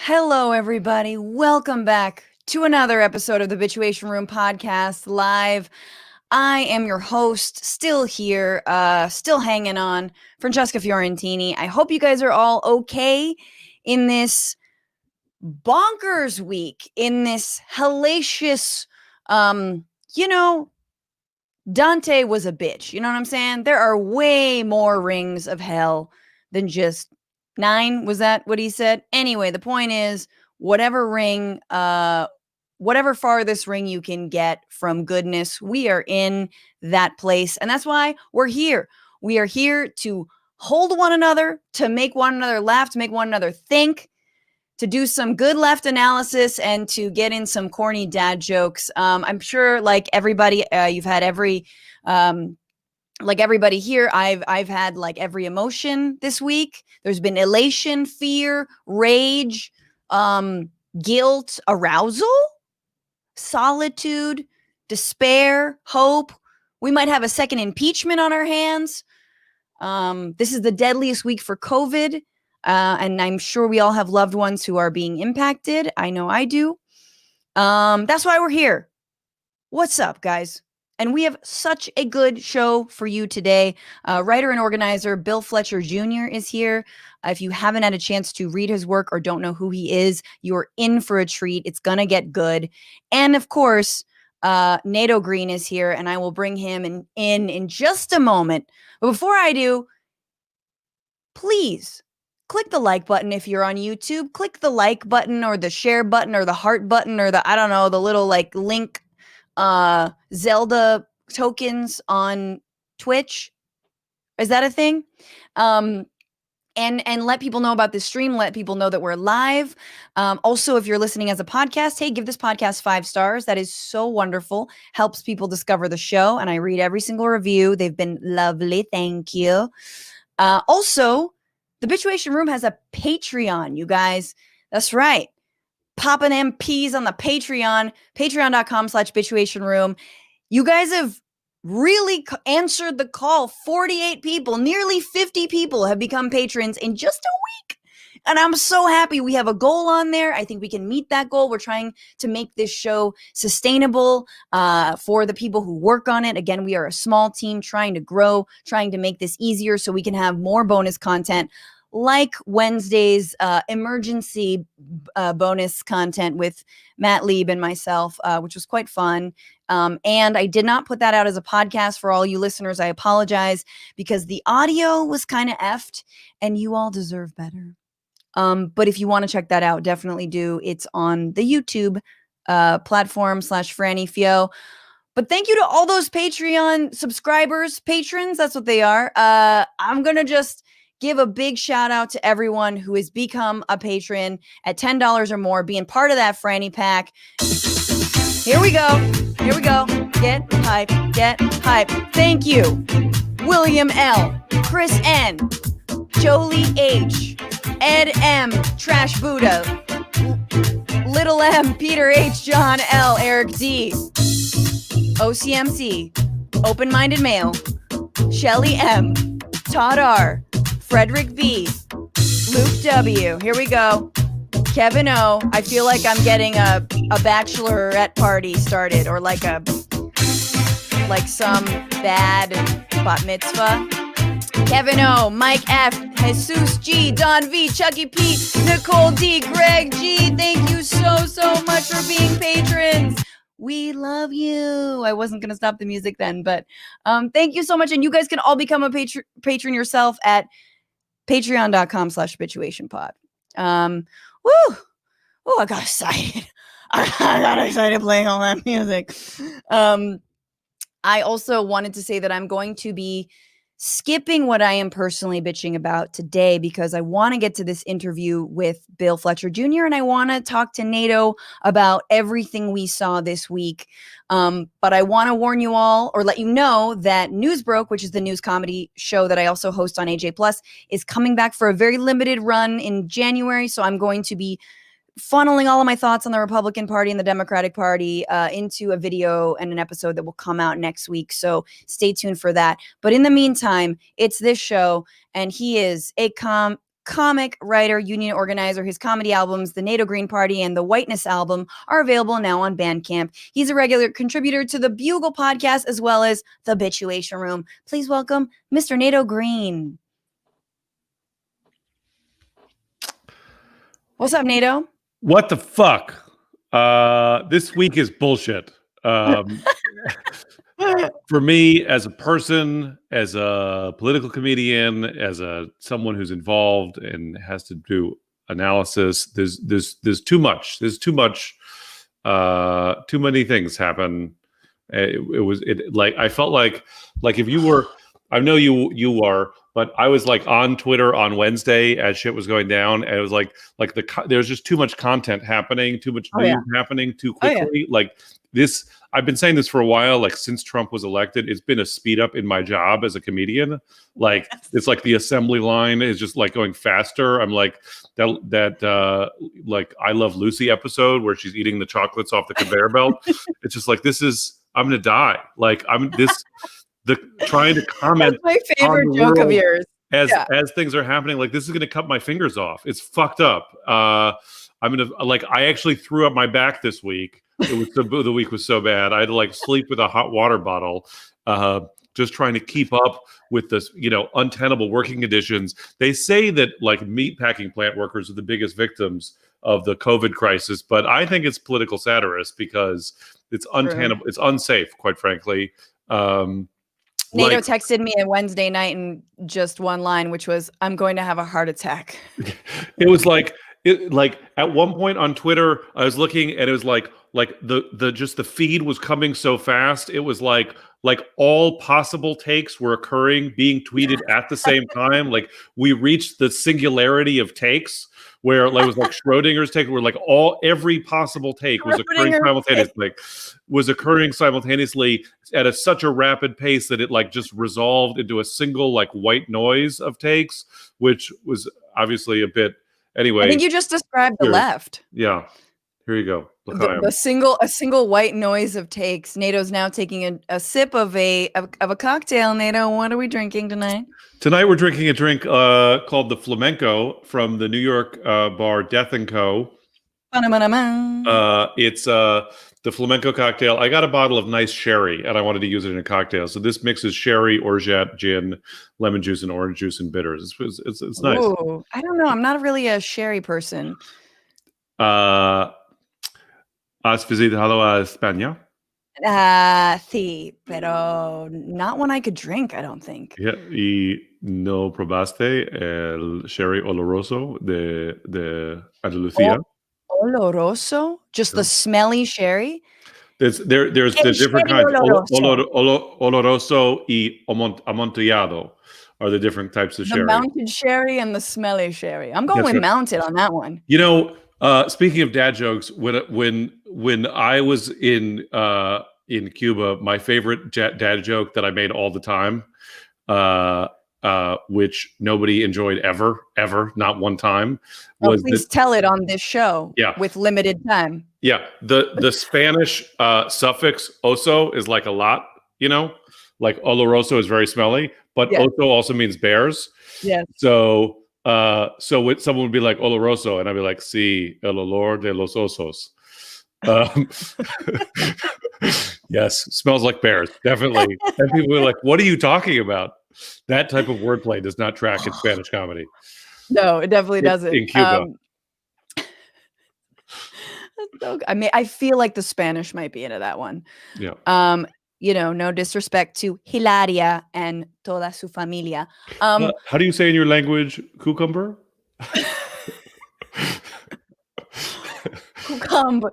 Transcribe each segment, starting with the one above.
Hello, everybody. Welcome back to another episode of the Bitchuation Room podcast live. I am your host, still here, still hanging on, Francesca Fiorentini. I hope you guys are all okay in this bonkers week, in this hellacious, you know, Dante was a bitch. You know what I'm saying? There are way more rings of hell than just 9. Was that what he said? Anyway, the point is, whatever ring, whatever farthest ring you can get from goodness, we are in that place. And that's why we're here. We are here to hold one another, to make one another laugh, to make one another think, to do some good left analysis, and to get in some corny dad jokes. I'm sure, like everybody, you've had like everybody here, I've had like every emotion this week. There's been elation, fear, rage, guilt, arousal, solitude, despair, hope. We might have a second impeachment on our hands. This is the deadliest week for COVID. And I'm sure we all have loved ones who are being impacted. I know I do. That's why we're here. What's up, guys? And we have such a good show for you today. Writer and organizer Bill Fletcher Jr. is here. If you haven't had a chance to read his work or don't know who he is, you're in for a treat. It's going to get good. And of course, Nato Green is here, and I will bring him in just a moment. But before I do, please click the like button if you're on YouTube. Click the like button or the share button or the heart button or the, I don't know, the little like link Zelda tokens on Twitch. Is that a thing? And let people know about this stream. Let people know that we're live. Also, if you're listening as a podcast, hey, give this podcast 5 stars. That is so wonderful. Helps people discover the show. And I read every single review. They've been lovely. Thank you. Also, the Bitchuation Room has a Patreon, you guys. That's right. Popping MPs on the Patreon, patreon.com/Bitchuation Room. You guys have really answered the call. 48 people, nearly 50 people have become patrons in just a week. And I'm so happy. We have a goal on there. I think we can meet that goal. We're trying to make this show sustainable for the people who work on it. Again, we are a small team trying to grow, trying to make this easier so we can have more bonus content, like Wednesday's emergency bonus content with Matt Lieb and myself, which was quite fun. And I did not put that out as a podcast for all you listeners. I apologize because the audio was kind of effed and you all deserve better. But if you want to check that out, definitely do. It's on the YouTube platform /Franny Fio. But thank you to all those Patreon subscribers, patrons. That's what they are. I'm going to just give a big shout out to everyone who has become a patron at $10 or more, being part of that Franny pack. Here we go. Here we go. Get hype. Get hype. Thank you. William L., Chris N., Jolie H., Ed M., Trash Buddha, Little M., Peter H., John L., Eric D., OCMC, Open-Minded Male, Shelly M., Todd R., Frederick B., Luke W. Here we go. Kevin O. I feel like I'm getting a bachelorette party started, or like some bad bat mitzvah. Kevin O, Mike F, Jesus G, Don V, Chucky P, Nicole D, Greg G. Thank you so much for being patrons. We love you. I wasn't going to stop the music then, but thank you so much. And you guys can all become a patron yourself at patreon.com/bitchuationpod. Woo! Oh, I got excited. I got excited playing all that music. I also wanted to say that I'm going to be skipping what I am personally bitching about today because I want to get to this interview with Bill Fletcher Jr. and I want to talk to Nato about everything we saw this week. But I want to warn you all, or let you know, that News Broke, which is the news comedy show that I also host on AJ Plus, is coming back for a very limited run in January. So I'm going to be funneling all of my thoughts on the Republican Party and the Democratic Party into a video and an episode that will come out next week. So stay tuned for that. But in the meantime, it's this show, and he is a comic, writer, union organizer. His comedy albums, The NATO Green Party and The Whiteness Album, are available now on Bandcamp. He's a regular contributor to the Bugle podcast as well as The Bituation Room. Please welcome Mr. Nato Green. What's up, Nato? What the fuck? This week is bullshit. For me, as a person, as a political comedian, as someone who's involved and has to do analysis, there's too much. There's too much. Too many things happen. I felt like if you were, I know you are, but I was like on Twitter on Wednesday as shit was going down, and it was like there's just too much content happening, too much news happening too quickly. Like this, I've been saying this for a while. Like since Trump was elected, it's been a speed up in my job as a comedian. Like it's like the assembly line is just like going faster. I'm like that like I Love Lucy episode where she's eating the chocolates off the conveyor belt. It's just like I'm gonna die. Like trying to comment. That's my favorite joke of yours. As things are happening, like this is gonna cut my fingers off. It's fucked up. I actually threw up my back this week. The week was so bad. I had to like sleep with a hot water bottle, just trying to keep up with this, untenable working conditions. They say that like meatpacking plant workers are the biggest victims of the COVID crisis, but I think it's political satirist because it's untenable. It's unsafe, quite frankly. Nato texted me a Wednesday night in just one line, which was, "I'm going to have a heart attack." It was like at one point on Twitter, I was looking and it was like the feed was coming so fast. It was like all possible takes were being tweeted at the same time. Like we reached the singularity of takes where it was like Schrodinger's take, where like every possible take was occurring simultaneously at such a rapid pace that it like just resolved into a single like white noise of takes, which was obviously a bit. Anyway, I think you just described the left. Yeah, here you go. A single white noise of takes. Nato's now taking a sip of a cocktail. Nato, what are we drinking tonight? Tonight we're drinking a drink called the Flamenco from the New York bar Death & Co. It's the Flamenco cocktail. I got a bottle of nice sherry and I wanted to use it in a cocktail. So this mixes sherry, orgeat, gin, lemon juice, and orange juice and bitters. It's nice. Ooh, I don't know. I'm not really a sherry person. ¿Has visitado a España? Sí, pero not one I could drink, I don't think. Yeah, y no probaste el sherry oloroso de Andalucía? Oloroso? Just the smelly sherry? There's the different kinds. Oloroso y amontillado are the different types of sherry. The mounted sherry and the smelly sherry. I'm going with mounted on that one. Speaking of dad jokes, when I was in Cuba, my favorite dad joke that I made all the time, which nobody enjoyed ever, not one time, was please tell it on this show. Yeah. With limited time. Yeah, the Spanish suffix oso is like a lot, like oloroso is very smelly, but oso also means bears. Yes. So someone would be like oloroso, and I'd be like, sí, el olor de los osos. Yes, smells like bears, definitely. And people were like, what are you talking about? That type of wordplay does not track in Spanish comedy. No, it definitely doesn't. In Cuba. I feel like the Spanish might be into that one. Yeah. No disrespect to Hilaria and toda su familia. How do you say in your language cucumber? Cucumber.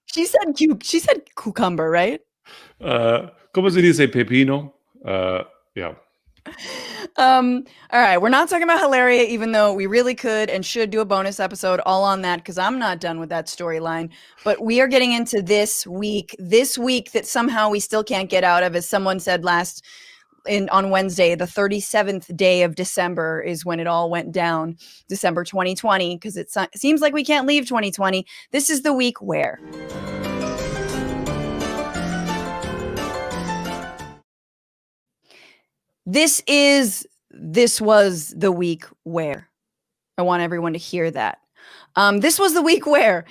She said cucumber, right? ¿Cómo se dice pepino? Yeah. All right, we're not talking about Hilaria, even though we really could and should do a bonus episode all on that, because I'm not done with that storyline. But we are getting into this week that somehow we still can't get out of. As someone said on Wednesday, the 37th day of December is when it all went down, December 2020, because it seems like we can't leave 2020. This is the week where... This is this was the week where. I want everyone to hear that. This was the week where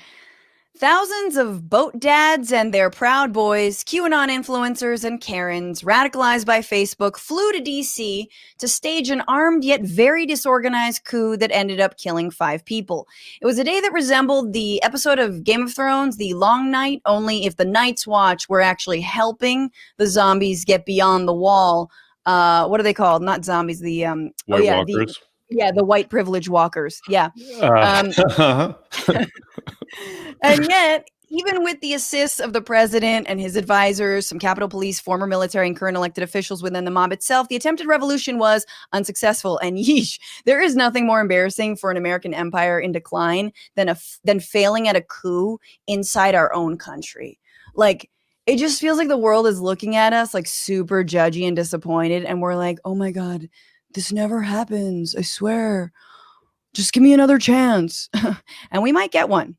thousands of boat dads and their proud boys, QAnon influencers and Karens, radicalized by Facebook, flew to DC to stage an armed yet very disorganized coup that ended up killing 5 people. It was a day that resembled the episode of Game of Thrones, The Long Night, only if the Night's Watch were actually helping the zombies get beyond the wall. What are they called? Not zombies, the White Walkers. the white privilege walkers. Yeah. Uh, And yet, even with the assists of the president and his advisors, some Capitol Police, former military, and current elected officials within the mob itself, the attempted revolution was unsuccessful. And yeesh, there is nothing more embarrassing for an American empire in decline than failing at a coup inside our own country. Like, it just feels like the world is looking at us like super judgy and disappointed, and we're like, oh my God, this never happens. I swear. Just give me another chance. And we might get one.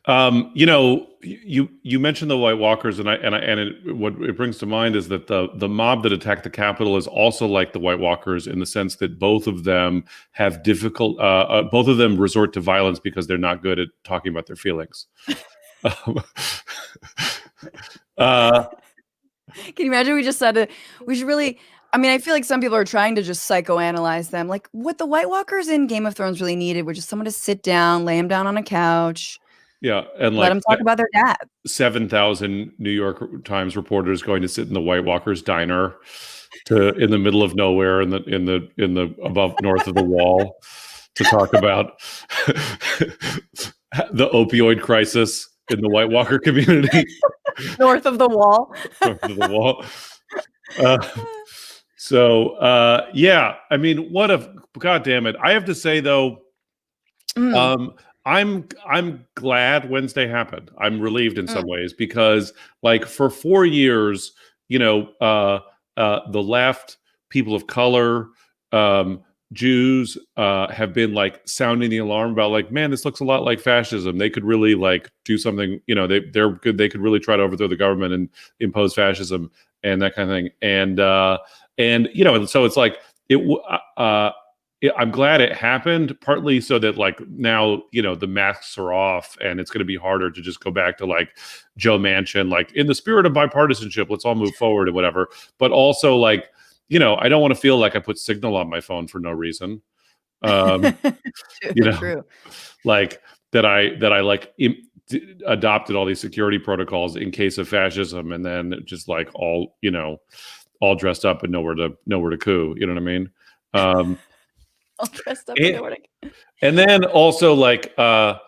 You mentioned the White Walkers, what it brings to mind is that the mob that attacked the Capitol is also like the White Walkers in the sense that both of them have both of them resort to violence because they're not good at talking about their feelings. Can you imagine we just said we should really, I mean, I feel like some people are trying to just psychoanalyze them. Like what the White Walkers in Game of Thrones really needed were just someone to sit down, lay them down on a couch. Yeah, and let them talk about their dad. 7,000 New York Times reporters going to sit in the White Walkers diner in the middle of nowhere in the above north of the wall to talk about the opioid crisis in the White Walker community. North of the wall. North of the wall. Yeah, I mean, God damn it. I have to say though, I'm glad Wednesday happened. I'm relieved in some ways because like for 4 years, the left, people of color, Jews have been like sounding the alarm about like, man, this looks a lot like fascism. They could really like do something, they're good. They could really try to overthrow the government and impose fascism and that kind of thing. And so it's like I'm glad it happened, partly so that like now, the masks are off and it's going to be harder to just go back to like Joe Manchin, like in the spirit of bipartisanship, let's all move forward and whatever. But also like, I don't want to feel like I put Signal on my phone for no reason. True. Like that I like adopted all these security protocols in case of fascism and then just like all dressed up and nowhere to coup. You know what I mean? All dressed up and then also like the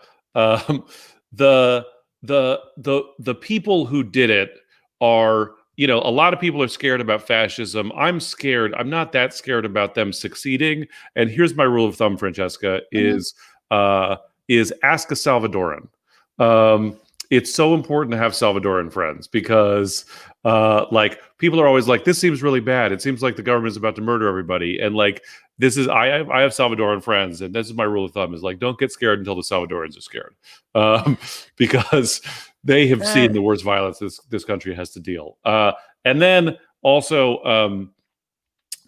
people who did it are a lot of people are scared about fascism. I'm scared. I'm not that scared about them succeeding. And here's my rule of thumb, Francesca, is ask a Salvadoran. It's so important to have Salvadoran friends because like people are always like, this seems really bad. It seems like the government is about to murder everybody. And like, I have Salvadoran friends, and this is my rule of thumb is like, don't get scared until the Salvadorans are scared. Because they have seen the worst violence this country has to deal. And then also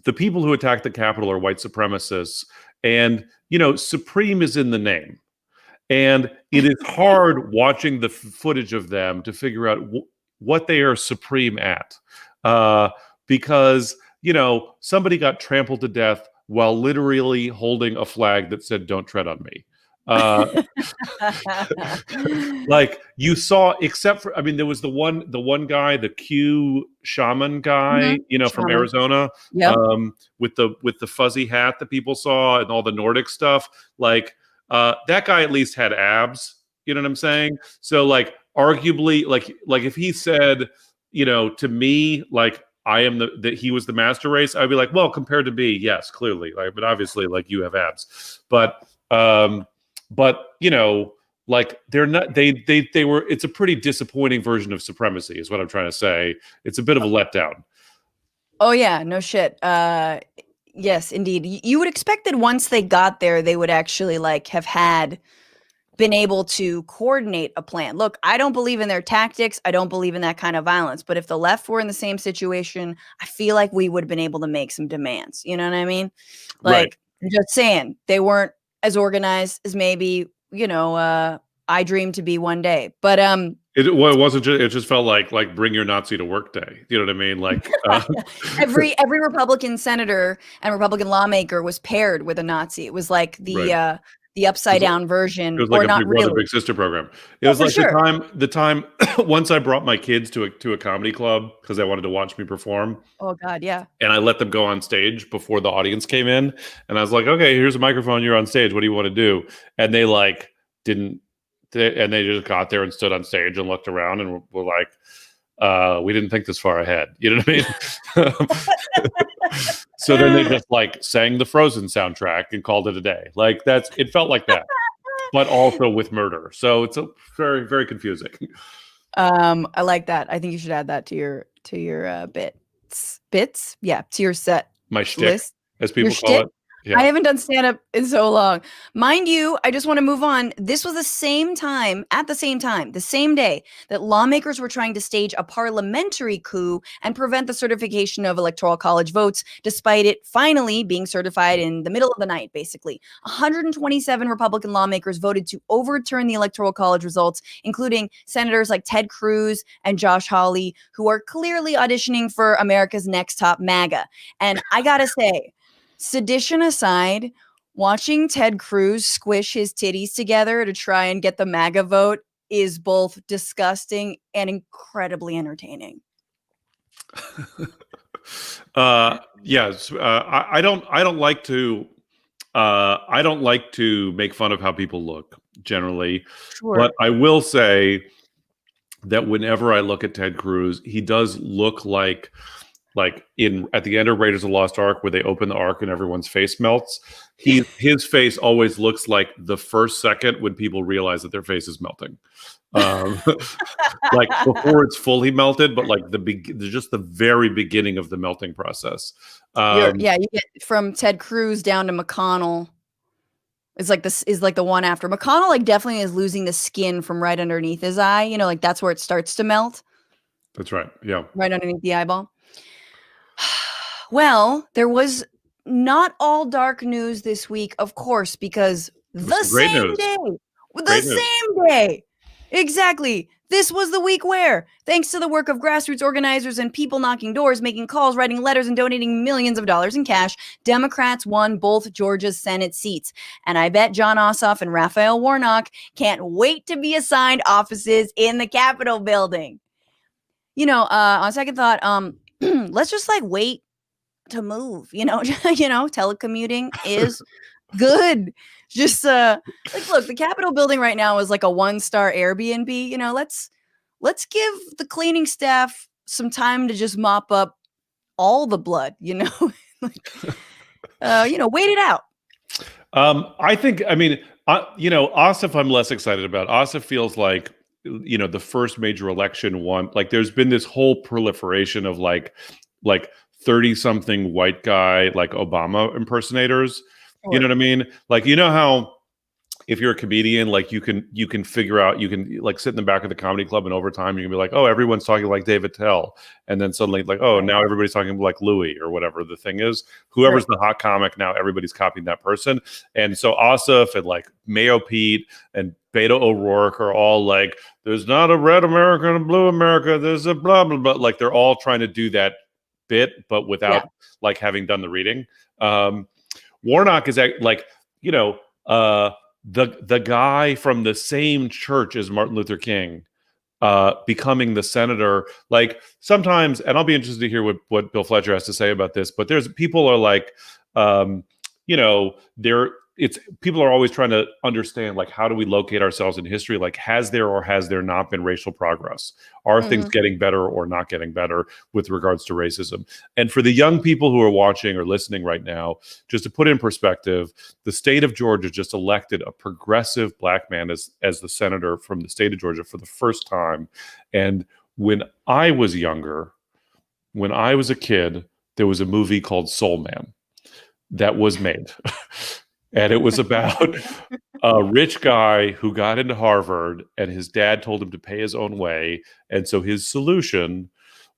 the people who attacked the Capitol are white supremacists. And, supreme is in the name. And it is hard watching the footage of them to figure out what they are supreme at. Because, somebody got trampled to death while literally holding a flag that said, "Don't tread on me." Like you saw, except for, there was the one guy, the Q shaman guy, from Arizona, with the fuzzy hat that people saw and all the Nordic stuff. Like that guy at least had abs. You know what I'm saying? So like, arguably, like if he said, to me, like I am that he was the master race, I'd be like, well, compared to me, yes, clearly, like, but obviously, like you have abs, but like they're not, they were, it's a pretty disappointing version of supremacy is what I'm trying to say. It's a bit of a letdown. Oh yeah, no shit. Yes, indeed. You would expect that once they got there, they would actually like have had been able to coordinate a plan. Look, I don't believe in their tactics. I don't believe in that kind of violence. But if the left were in the same situation, I feel like we would have been able to make some demands. You know what I mean? Right. Like, I'm just saying, they weren't as organized as maybe, I dreamed to be one day. But It wasn't just, it just felt like bring your Nazi to work day. You know what I mean? Like every Republican senator and Republican lawmaker was paired with a Nazi. It was like right. the upside down version, It was like or a not Big Brother, really. Big Sister program. It Oh, was for like sure. the time once I brought my kids to a comedy club because they wanted to watch me perform, Oh God, yeah. and I let them go on stage before the audience came in, and I was like, "Okay, here's a microphone. You're on stage. What do you want to do?" And they like didn't, and they just got there and stood on stage and looked around and were like, "We didn't think this far ahead." You know what I mean? So then they just like sang the Frozen soundtrack and called it a day. Like it felt like that, but also with murder. So it's a very, very confusing. I like that. I think you should add that to your bits. Yeah, to your set My shtick, list. as Your people call shtick. it. Yeah. I haven't done stand-up in so long. Mind you, I just want to move on. This was the same day that lawmakers were trying to stage a parliamentary coup and prevent the certification of electoral college votes, despite it finally being certified in the middle of the night, basically. 127 Republican lawmakers voted to overturn the electoral college results, including senators like Ted Cruz and Josh Hawley, who are clearly auditioning for America's Next Top MAGA. And I gotta say, sedition aside, watching Ted Cruz squish his titties together to try and get the MAGA vote is both disgusting and incredibly entertaining. Yes, I don't like to make fun of how people look generally, Sure. but I will say that whenever I look at Ted Cruz, he does look like at the end of Raiders of the Lost Ark, where they open the Ark and everyone's face melts. His face always looks like the first second when people realize that their face is melting, like before it's fully melted, but like just the very beginning of the melting process. You get from Ted Cruz down to McConnell. Is like the one after McConnell. Like definitely is losing the skin from right underneath his eye. You know, like that's where it starts to melt. That's right. Yeah, right underneath the eyeball. Well, there was not all dark news this week, of course, because the same day, exactly. This was the week where, thanks to the work of grassroots organizers and people knocking doors, making calls, writing letters, and donating millions of dollars in cash, Democrats won both Georgia's Senate seats. And I bet Jon Ossoff and Raphael Warnock can't wait to be assigned offices in the Capitol building. You know, on second thought, let's just like wait to move, telecommuting is good. Just like, look, the Capitol building right now is like a 1-star Airbnb. Let's give the cleaning staff some time to just mop up all the blood, wait it out. Ossoff I'm less excited about. Ossoff feels like, the first major election one, like there's been this whole proliferation of like 30-something white guy, like Obama impersonators. Sure. You know what I mean? Like, how if you're a comedian, like you can figure out, you can like sit in the back of the comedy club and over time you can be like, oh, everyone's talking like David Tell. And then suddenly like, oh, now everybody's talking like Louis or whatever the thing is. Whoever's the hot comic, now everybody's copying that person. And so Ossoff and like Mayo Pete and Beto O'Rourke are all like, there's not a red America and a blue America. There's a blah, blah, blah. Like they're all trying to do that bit, but without like having done the reading. Warnock is like, the guy from the same church as Martin Luther King becoming the senator. Like sometimes, and I'll be interested to hear what Bill Fletcher has to say about this, but there's people are like, people are always trying to understand, like, how do we locate ourselves in history? Like, has there or has there not been racial progress? Are things getting better or not getting better with regards to racism? And for the young people who are watching or listening right now, just to put in perspective, the state of Georgia just elected a progressive black man as the senator from the state of Georgia for the first time. And when I was younger, when I was a kid, there was a movie called Soul Man that was made. And it was about a rich guy who got into Harvard, and his dad told him to pay his own way. And so his solution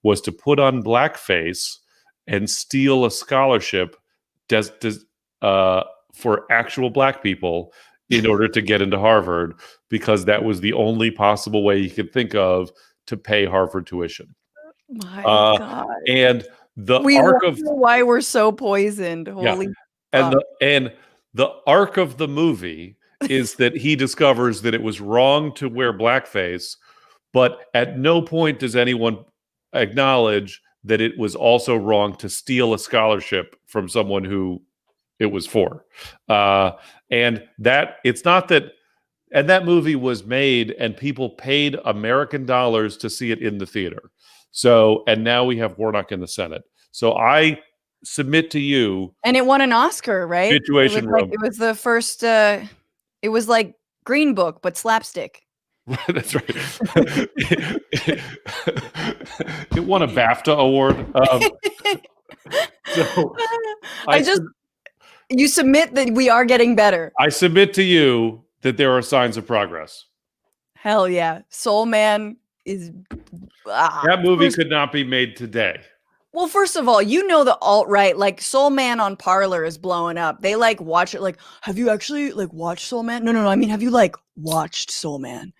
was to put on blackface and steal a scholarship for actual black people in order to get into Harvard, because that was the only possible way he could think of to pay Harvard tuition. My God. And the We arc wonder of why we're so poisoned. Holy and fuck. the arc of the movie is that he discovers that it was wrong to wear blackface, but at no point does anyone acknowledge that it was also wrong to steal a scholarship from someone who it was for. And that it's not that, and that movie was made and people paid American dollars to see it in the theater. So, and now we have Warnock in the Senate. So I submit to you. And it won an Oscar, right? Situation Room. It was the first, it was like Green Book, but slapstick. That's right. It won a BAFTA award. So you submit that we are getting better. I submit to you that there are signs of progress. Hell yeah. Soul Man is... that movie could not be made today. Well, first of all, you know the alt-right, like Soul Man on Parler is blowing up. They like watch it like, have you actually like watched Soul Man? No. I mean, have you like watched Soul Man?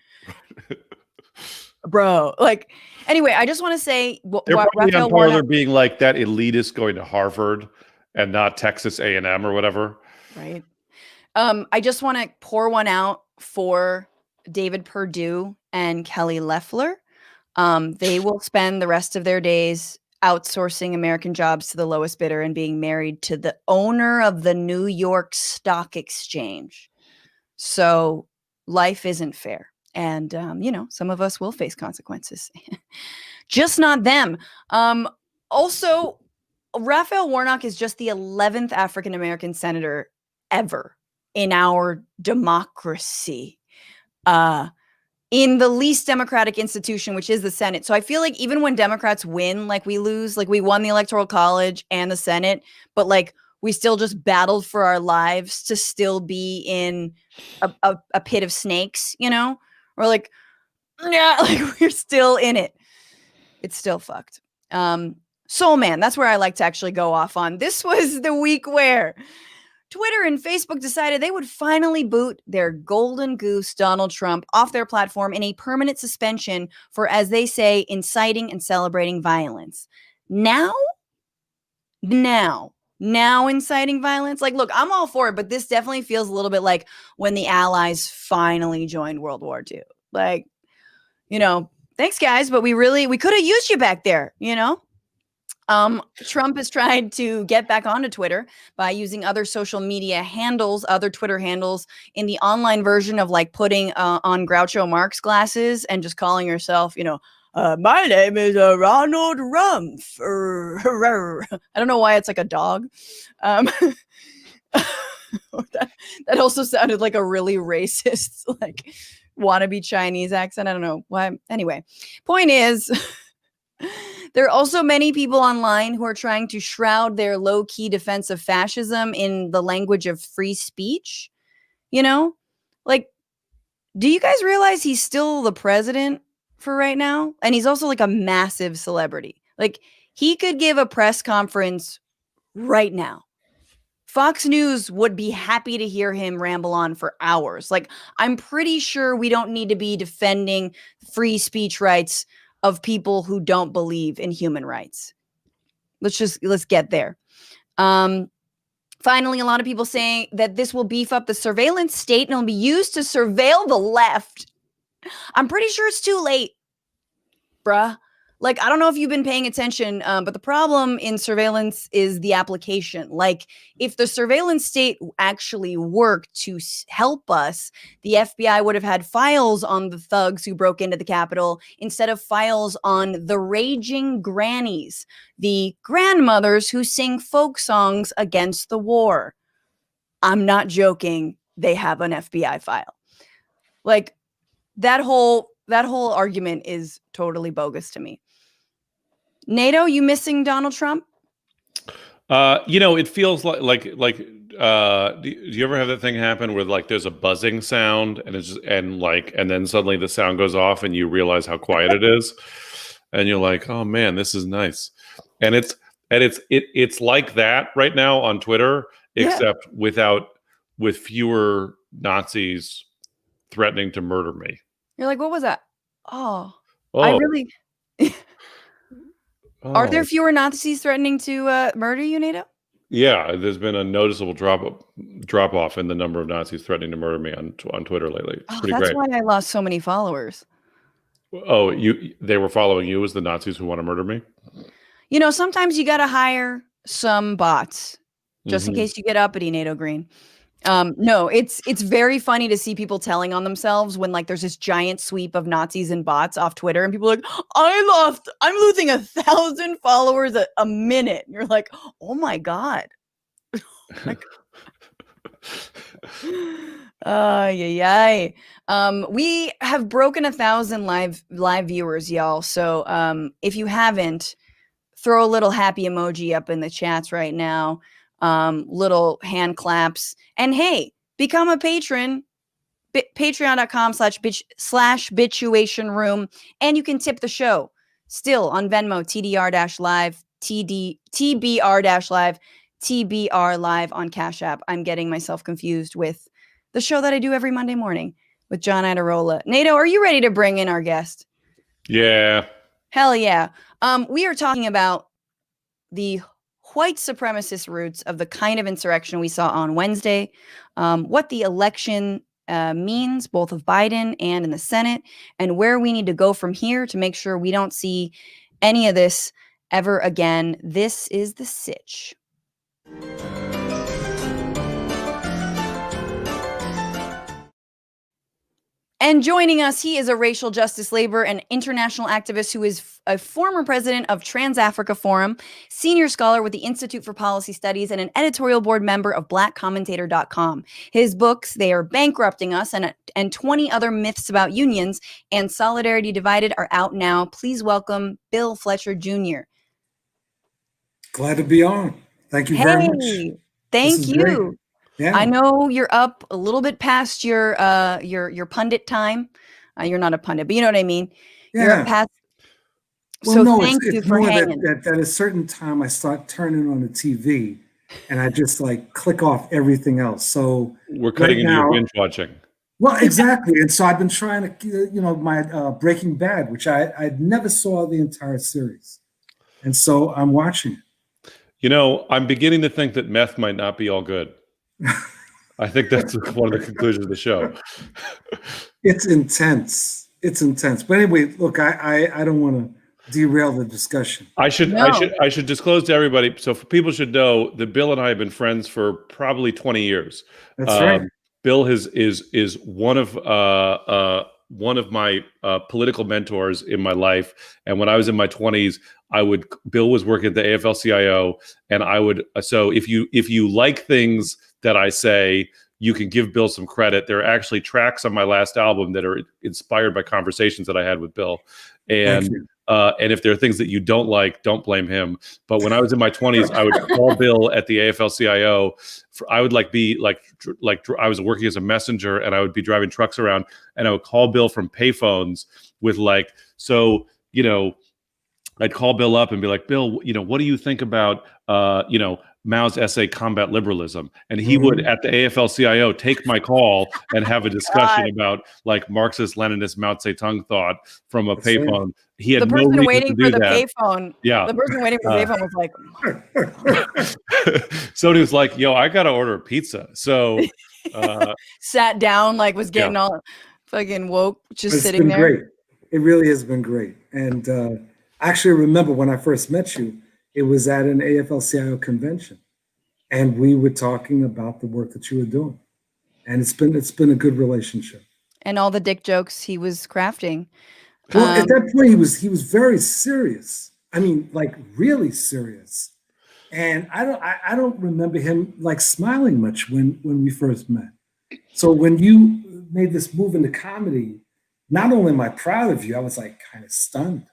Bro, like, anyway, I just want to say, they're probably on Parler being like that elitist going to Harvard and not Texas A&M or whatever. Right. I just want to pour one out for David Perdue and Kelly Loeffler. They will spend the rest of their days outsourcing American jobs to the lowest bidder and being married to the owner of the New York Stock Exchange. So life isn't fair. And, some of us will face consequences, just not them. Also, Raphael Warnock is just the 11th African-American senator ever in our democracy, in the least democratic institution, which is the Senate. So I feel like even when Democrats win, like we lose, like we won the Electoral College and the Senate, but like we still just battled for our lives to still be in a pit of snakes, Or like, yeah, like we're still in it. It's still fucked. Soul Man, that's where I like to actually go off on. This was the week where Twitter and Facebook decided they would finally boot their golden goose, Donald Trump, off their platform in a permanent suspension for, as they say, inciting and celebrating violence. Now inciting violence. Like, look, I'm all for it, but this definitely feels a little bit like when the Allies finally joined World War II. Like, thanks guys, but we could have used you back there, Trump has tried to get back onto Twitter by using other social media handles, other Twitter handles in the online version of like putting on Groucho Marx glasses and just calling yourself, my name is Ronald Rumpf. I don't know why it's like a dog. That also sounded like a really racist, like wannabe Chinese accent. I don't know why. Anyway, point is, there are also many people online who are trying to shroud their low-key defense of fascism in the language of free speech. Like, do you guys realize he's still the president for right now? And he's also like a massive celebrity. Like, he could give a press conference right now. Fox News would be happy to hear him ramble on for hours. Like, I'm pretty sure we don't need to be defending free speech rights of people who don't believe in human rights. Let's get there. Finally, a lot of people saying that this will beef up the surveillance state and it'll be used to surveil the left. I'm pretty sure it's too late, bruh. Like, I don't know if you've been paying attention, but the problem in surveillance is the application. Like, if the surveillance state actually worked to help us, the FBI would have had files on the thugs who broke into the Capitol instead of files on the raging grannies, the grandmothers who sing folk songs against the war. I'm not joking. They have an FBI file. Like, that whole argument is totally bogus to me. Nato, you missing Donald Trump? It feels like do you ever have that thing happen where like there's a buzzing sound and and then suddenly the sound goes off and you realize how quiet it is, and you're like, oh man, this is nice, and it's like that right now on Twitter, except with fewer Nazis threatening to murder me. You're like, what was that? Oh. I Oh, really. Are there fewer Nazis threatening to murder you, Nato? yeah, there's been a noticeable drop off in the number of Nazis threatening to murder me on Twitter lately. It's pretty That's great. why I lost so many followers. Oh, they were following you as the Nazis who want to murder me? You know, sometimes you got to hire some bots just in case you get uppity, Nato Green. No, it's very funny to see people telling on themselves when like there's this giant sweep of Nazis and bots off Twitter, and people are like, I'm losing 1,000 followers a minute. And you're like, oh my God. Like, yay. We have broken 1,000 live viewers, y'all. So if you haven't, throw a little happy emoji up in the chats right now. Little hand claps, and hey, become a patron. Patreon.com/bitchuation room, and you can tip the show still on Venmo, TDR-live, TBR-live, TBR live on Cash App. I'm getting myself confused with the show that I do every Monday morning with John Adirola. Nato, are you ready to bring in our guest? Yeah. Hell yeah. We are talking about the white supremacist roots of the kind of insurrection we saw on Wednesday, what the election means, both of Biden and in the Senate, and where we need to go from here to make sure we don't see any of this ever again. This is The Sitch. And joining us, he is a racial justice, labor, and international activist who is a former president of Trans-Africa Forum, senior scholar with the Institute for Policy Studies, and an editorial board member of blackcommentator.com. His books, They Are Bankrupting Us, and 20 Other Myths About Unions, and Solidarity Divided are out now. Please welcome Bill Fletcher Jr. Glad to be on. Thank you very much. Thank you. Great. Yeah. I know you're up a little bit past your pundit time. You're not a pundit, but you know what I mean. Yeah. You're up past. Well, so no, thank you for hanging. That at a certain time I start turning on the TV, and I just like click off everything else. So we're cutting into your binge watching. Well, exactly. And so I've been trying to, my Breaking Bad, which I never saw the entire series, and so I'm watching it. You know, I'm beginning to think that meth might not be all good. I think that's one of the conclusions of the show. It's intense. But anyway, look, I don't want to derail the discussion. I should disclose to everybody, so people should know that Bill and I have been friends for probably 20 years. That's right. Bill is one of my political mentors in my life, and when I was in my 20s, Bill was working at the AFL-CIO, and so if you like things that I say, you can give Bill some credit. There are actually tracks on my last album that are inspired by conversations that I had with Bill. And if there are things that you don't like, don't blame him. But when I was in my 20s, I would call Bill at the AFL-CIO. I would I was working as a messenger, and I would be driving trucks around, and I would call Bill from payphones with I'd call Bill up and be like, Bill, what do you think about, Mao's essay, Combat Liberalism? And he would, at the AFL-CIO, take my call and have a discussion about like Marxist, Leninist, Mao Zedong thought from a payphone. He had the person no waiting to do for the that. payphone. Yeah. The person waiting for the payphone was like, so he was like, yo, I got to order a pizza. So sat down, like was getting all fucking woke, just sitting there. Great. It really has been great. And I actually remember when I first met you, it was at an AFL-CIO convention, and we were talking about the work that you were doing, and it's been a good relationship. And all the dick jokes he was crafting. Well, at that point, he was very serious. I mean, like really serious. And I don't remember him like smiling much when we first met. So when you made this move into comedy, not only am I proud of you, I was like kind of stunned.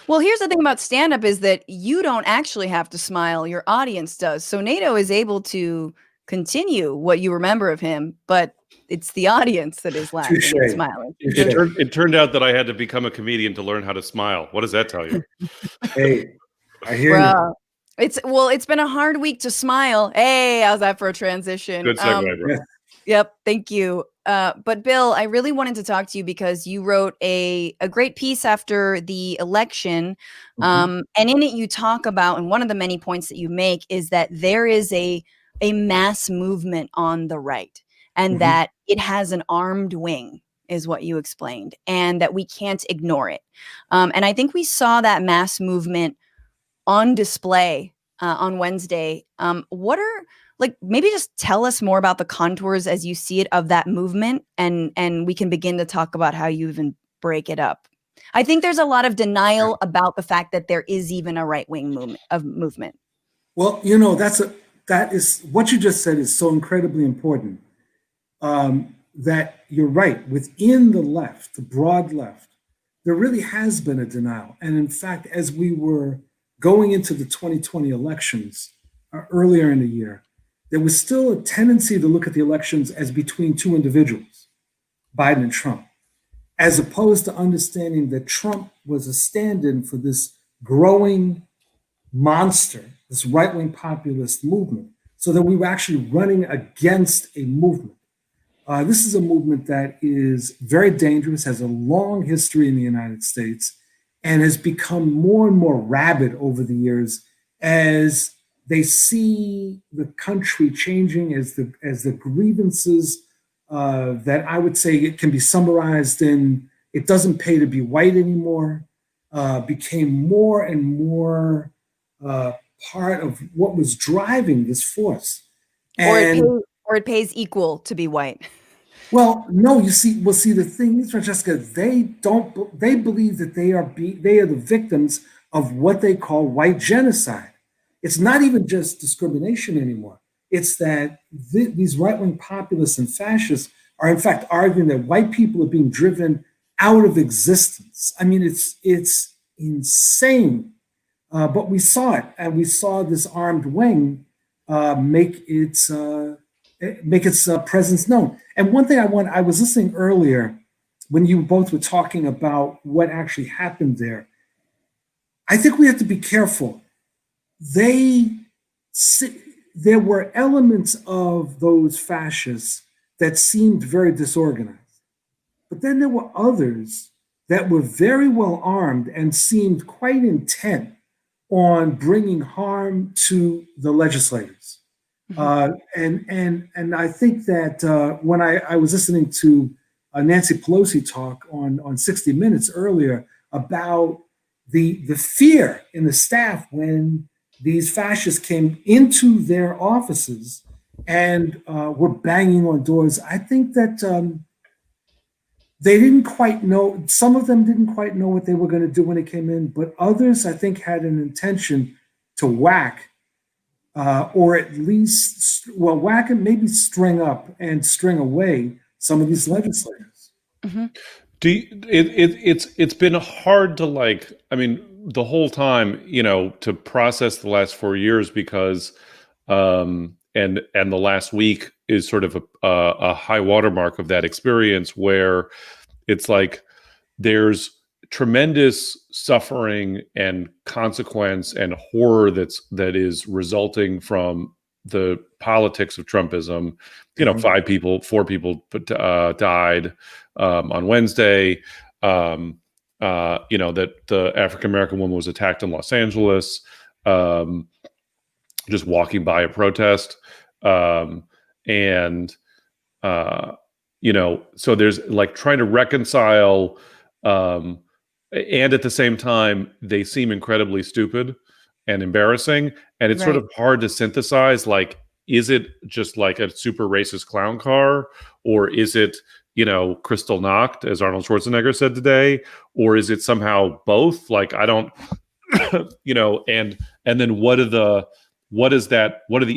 Well, here's the thing about stand-up is that you don't actually have to smile. Your audience does. So Nato is able to continue what you remember of him, but it's the audience that is laughing Touche. and smiling. It turned out that I had to become a comedian to learn how to smile. What does that tell you? Hey, I hear you. Bro, it's been a hard week to smile. Hey, how's that for a transition? Good segue, bro. Yeah. Yep, thank you. But Bill, I really wanted to talk to you because you wrote a great piece after the election. And in it you talk about, and one of the many points that you make is that there is a mass movement on the right, and that it has an armed wing, is what you explained, and that we can't ignore it. And I think we saw that mass movement on display on Wednesday. What are, like, maybe just tell us more about the contours as you see it of that movement, and we can begin to talk about how you even break it up. I think there's a lot of denial about the fact that there is even a right-wing movement. Well, that is what you just said is so incredibly important. That you're right. Within the left, the broad left, there really has been a denial. And in fact, as we were going into the 2020 elections earlier in the year, there was still a tendency to look at the elections as between two individuals, Biden and Trump, as opposed to understanding that Trump was a stand-in for this growing monster, this right-wing populist movement, so that we were actually running against a movement. This is a movement that is very dangerous, has a long history in the United States, and has become more and more rabid over the years as they see the country changing, as the grievances that I would say it can be summarized in "it doesn't pay to be white anymore" became more and more part of what was driving this force. Or it pays equal to be white. Well, no, the thing is, Francesca, they believe that they are the victims of what they call white genocide. It's not even just discrimination anymore. It's that these right-wing populists and fascists are in fact arguing that white people are being driven out of existence. I mean, it's insane. But we saw it, and we saw this armed wing make its presence known. And one thing I was listening earlier when you both were talking about what actually happened there. I think we have to be careful. There were elements of those fascists that seemed very disorganized, but then there were others that were very well armed and seemed quite intent on bringing harm to the legislators. And I think that when I was listening to Nancy Pelosi talk on 60 Minutes earlier about the fear in the staff when these fascists came into their offices and were banging on doors, I think that they didn't quite know, some of them didn't quite know what they were going to do when they came in, but others, I think, had an intention to whack, or at least, whack and maybe string up and string away some of these legislators. It's been hard to the whole time, to process the last 4 years because, and the last week is sort of a high watermark of that experience where it's like there's tremendous suffering and consequence and horror that is resulting from the politics of Trumpism. 4 people died on Wednesday. That the African-American woman was attacked in Los Angeles, just walking by a protest. So there's like trying to reconcile, and at the same time, they seem incredibly stupid and embarrassing. And it's sort of hard to synthesize, like, is it just like a super racist clown car? Or is it, crystal knocked, as Arnold Schwarzenegger said today? Or is it somehow both? Like, I don't, and then what are the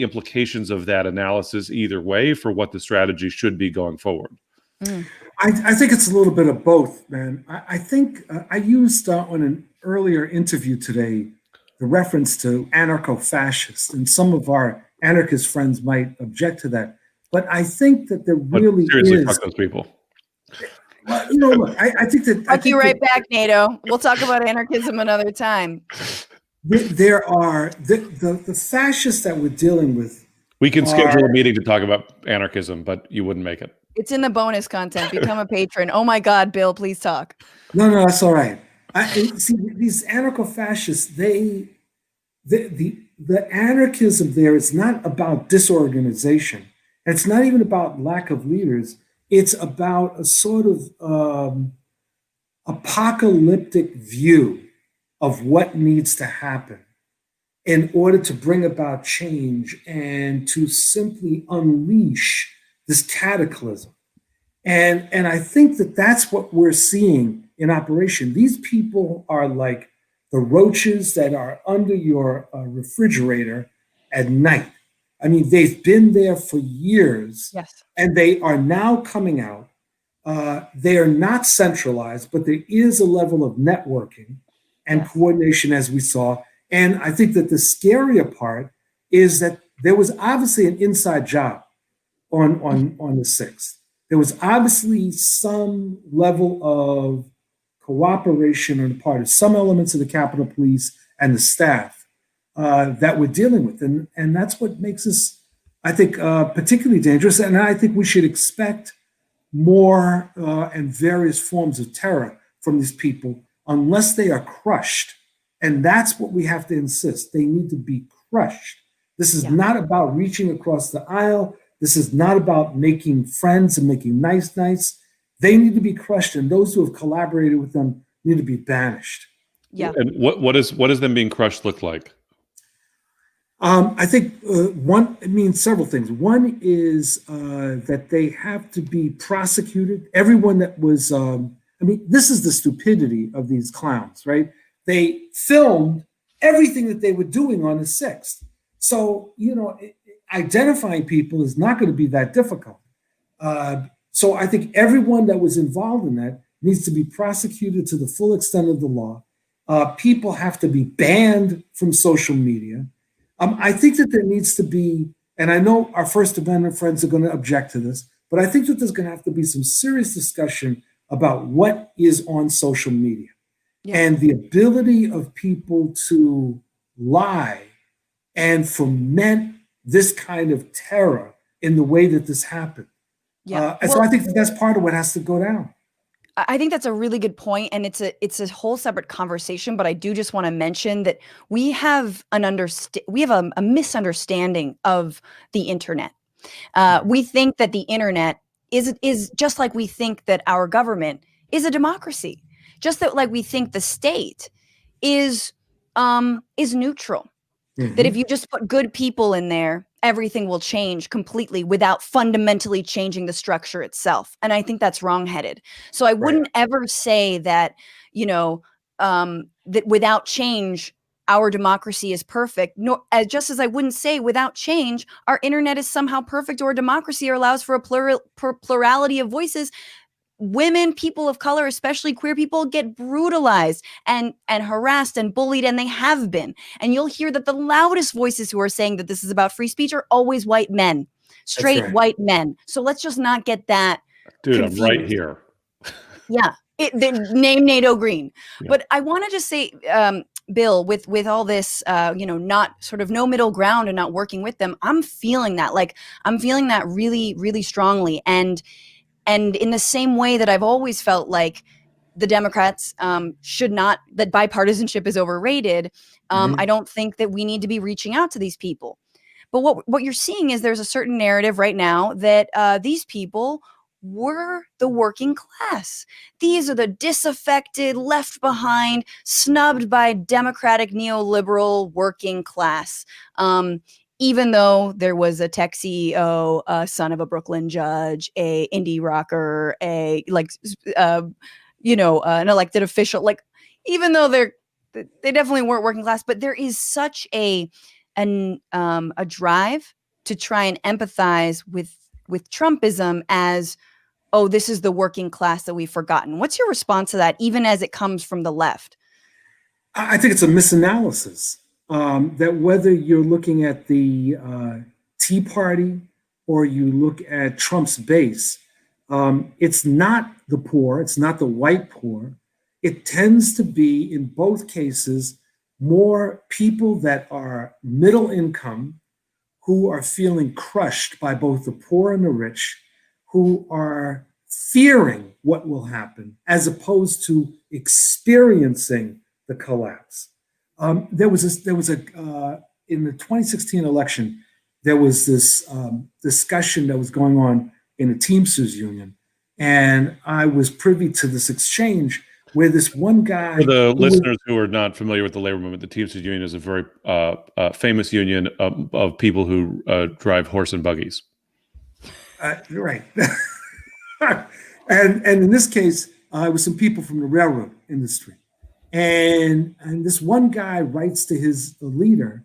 implications of that analysis either way for what the strategy should be going forward? I think it's a little bit of both, man. I think I used on an earlier interview today the reference to anarcho-fascists, and some of our anarchist friends might object to that. But I think that there But really seriously, is. fuck those people. Well, look, I think that. Fuck you right back, Nato. We'll talk about anarchism another time. There are the fascists that we're dealing with. We can schedule a meeting to talk about anarchism, but you wouldn't make it. It's in the bonus content. Become a patron. Oh my God, Bill, please talk. No, that's all right. See, these anarcho-fascists, the anarchism there is not about disorganization. And it's not even about lack of leaders. It's about a sort of apocalyptic view of what needs to happen in order to bring about change and to simply unleash this cataclysm. And I think that that's what we're seeing in operation. These people are like the roaches that are under your refrigerator at night. I mean, they've been there for years, yes, and they are now coming out. They are not centralized, but there is a level of networking and coordination, as we saw. And I think that the scarier part is that there was obviously an inside job on the 6th. There was obviously some level of cooperation on the part of some elements of the Capitol Police and the staff that we're dealing with. And that's what makes us, I think, particularly dangerous. And I think we should expect more and various forms of terror from these people unless they are crushed. And that's what we have to insist. They need to be crushed. This is not about reaching across the aisle. This is not about making friends and making nice. They need to be crushed, and those who have collaborated with them need to be banished. Yeah. And what does them being crushed look like? I think it means several things. One is that they have to be prosecuted. Everyone that was, this is the stupidity of these clowns, right? They filmed everything that they were doing on the 6th. So, identifying people is not going to be that difficult. So I think everyone that was involved in that needs to be prosecuted to the full extent of the law. People have to be banned from social media. I think that there needs to be, and I know our First Amendment friends are going to object to this, but I think that there's going to have to be some serious discussion about what is on social media and the ability of people to lie and foment this kind of terror in the way that this happened. So I think that's part of what has to go down. I think that's a really good point, and it's a whole separate conversation. But I do just want to mention that we have a misunderstanding of the internet. We think that the internet is just like we think that our government is a democracy, just that like we think the state is neutral. Mm-hmm. That if you just put good people in there, everything will change completely without fundamentally changing the structure itself. And I think that's wrongheaded. So I wouldn't ever say that, that without change, our democracy is perfect. Nor, just as I wouldn't say without change, our internet is somehow perfect or a democracy or allows for a plurality of voices. Women, people of color, especially queer people, get brutalized and harassed and bullied, and they have been. And you'll hear that the loudest voices who are saying that this is about free speech are always white men, straight white men. So let's just not get that confused. I'm right here. Name Nato Green. Yeah. But I want to just say, Bill, with all this, not sort of no middle ground and not working with them, I'm feeling that. I'm feeling that really, really strongly. And in the same way that I've always felt like the Democrats that bipartisanship is overrated, I don't think that we need to be reaching out to these people. But what you're seeing is there's a certain narrative right now that these people were the working class. These are the disaffected, left behind, snubbed by democratic neoliberal working class. Even though there was a tech CEO, a son of a Brooklyn judge, a indie rocker, an elected official, even though they definitely weren't working class, but there is such a drive to try and empathize with Trumpism as, oh, this is the working class that we've forgotten. What's your response to that, even as it comes from the left? I think it's a misanalysis. that whether you're looking at the Tea Party or you look at Trump's base, it's not the poor, it's not the white poor. It tends to be, in both cases, more people that are middle income who are feeling crushed by both the poor and the rich, who are fearing what will happen as opposed to experiencing the collapse. There was in the 2016 election, there was this discussion that was going on in the Teamsters Union, and I was privy to this exchange where this one guy. For the listeners who are not familiar with the labor movement, the Teamsters Union is a very famous union of people who drive horse and buggies. Right. and in this case, it was some people from the railroad industry. And this one guy writes to his leader,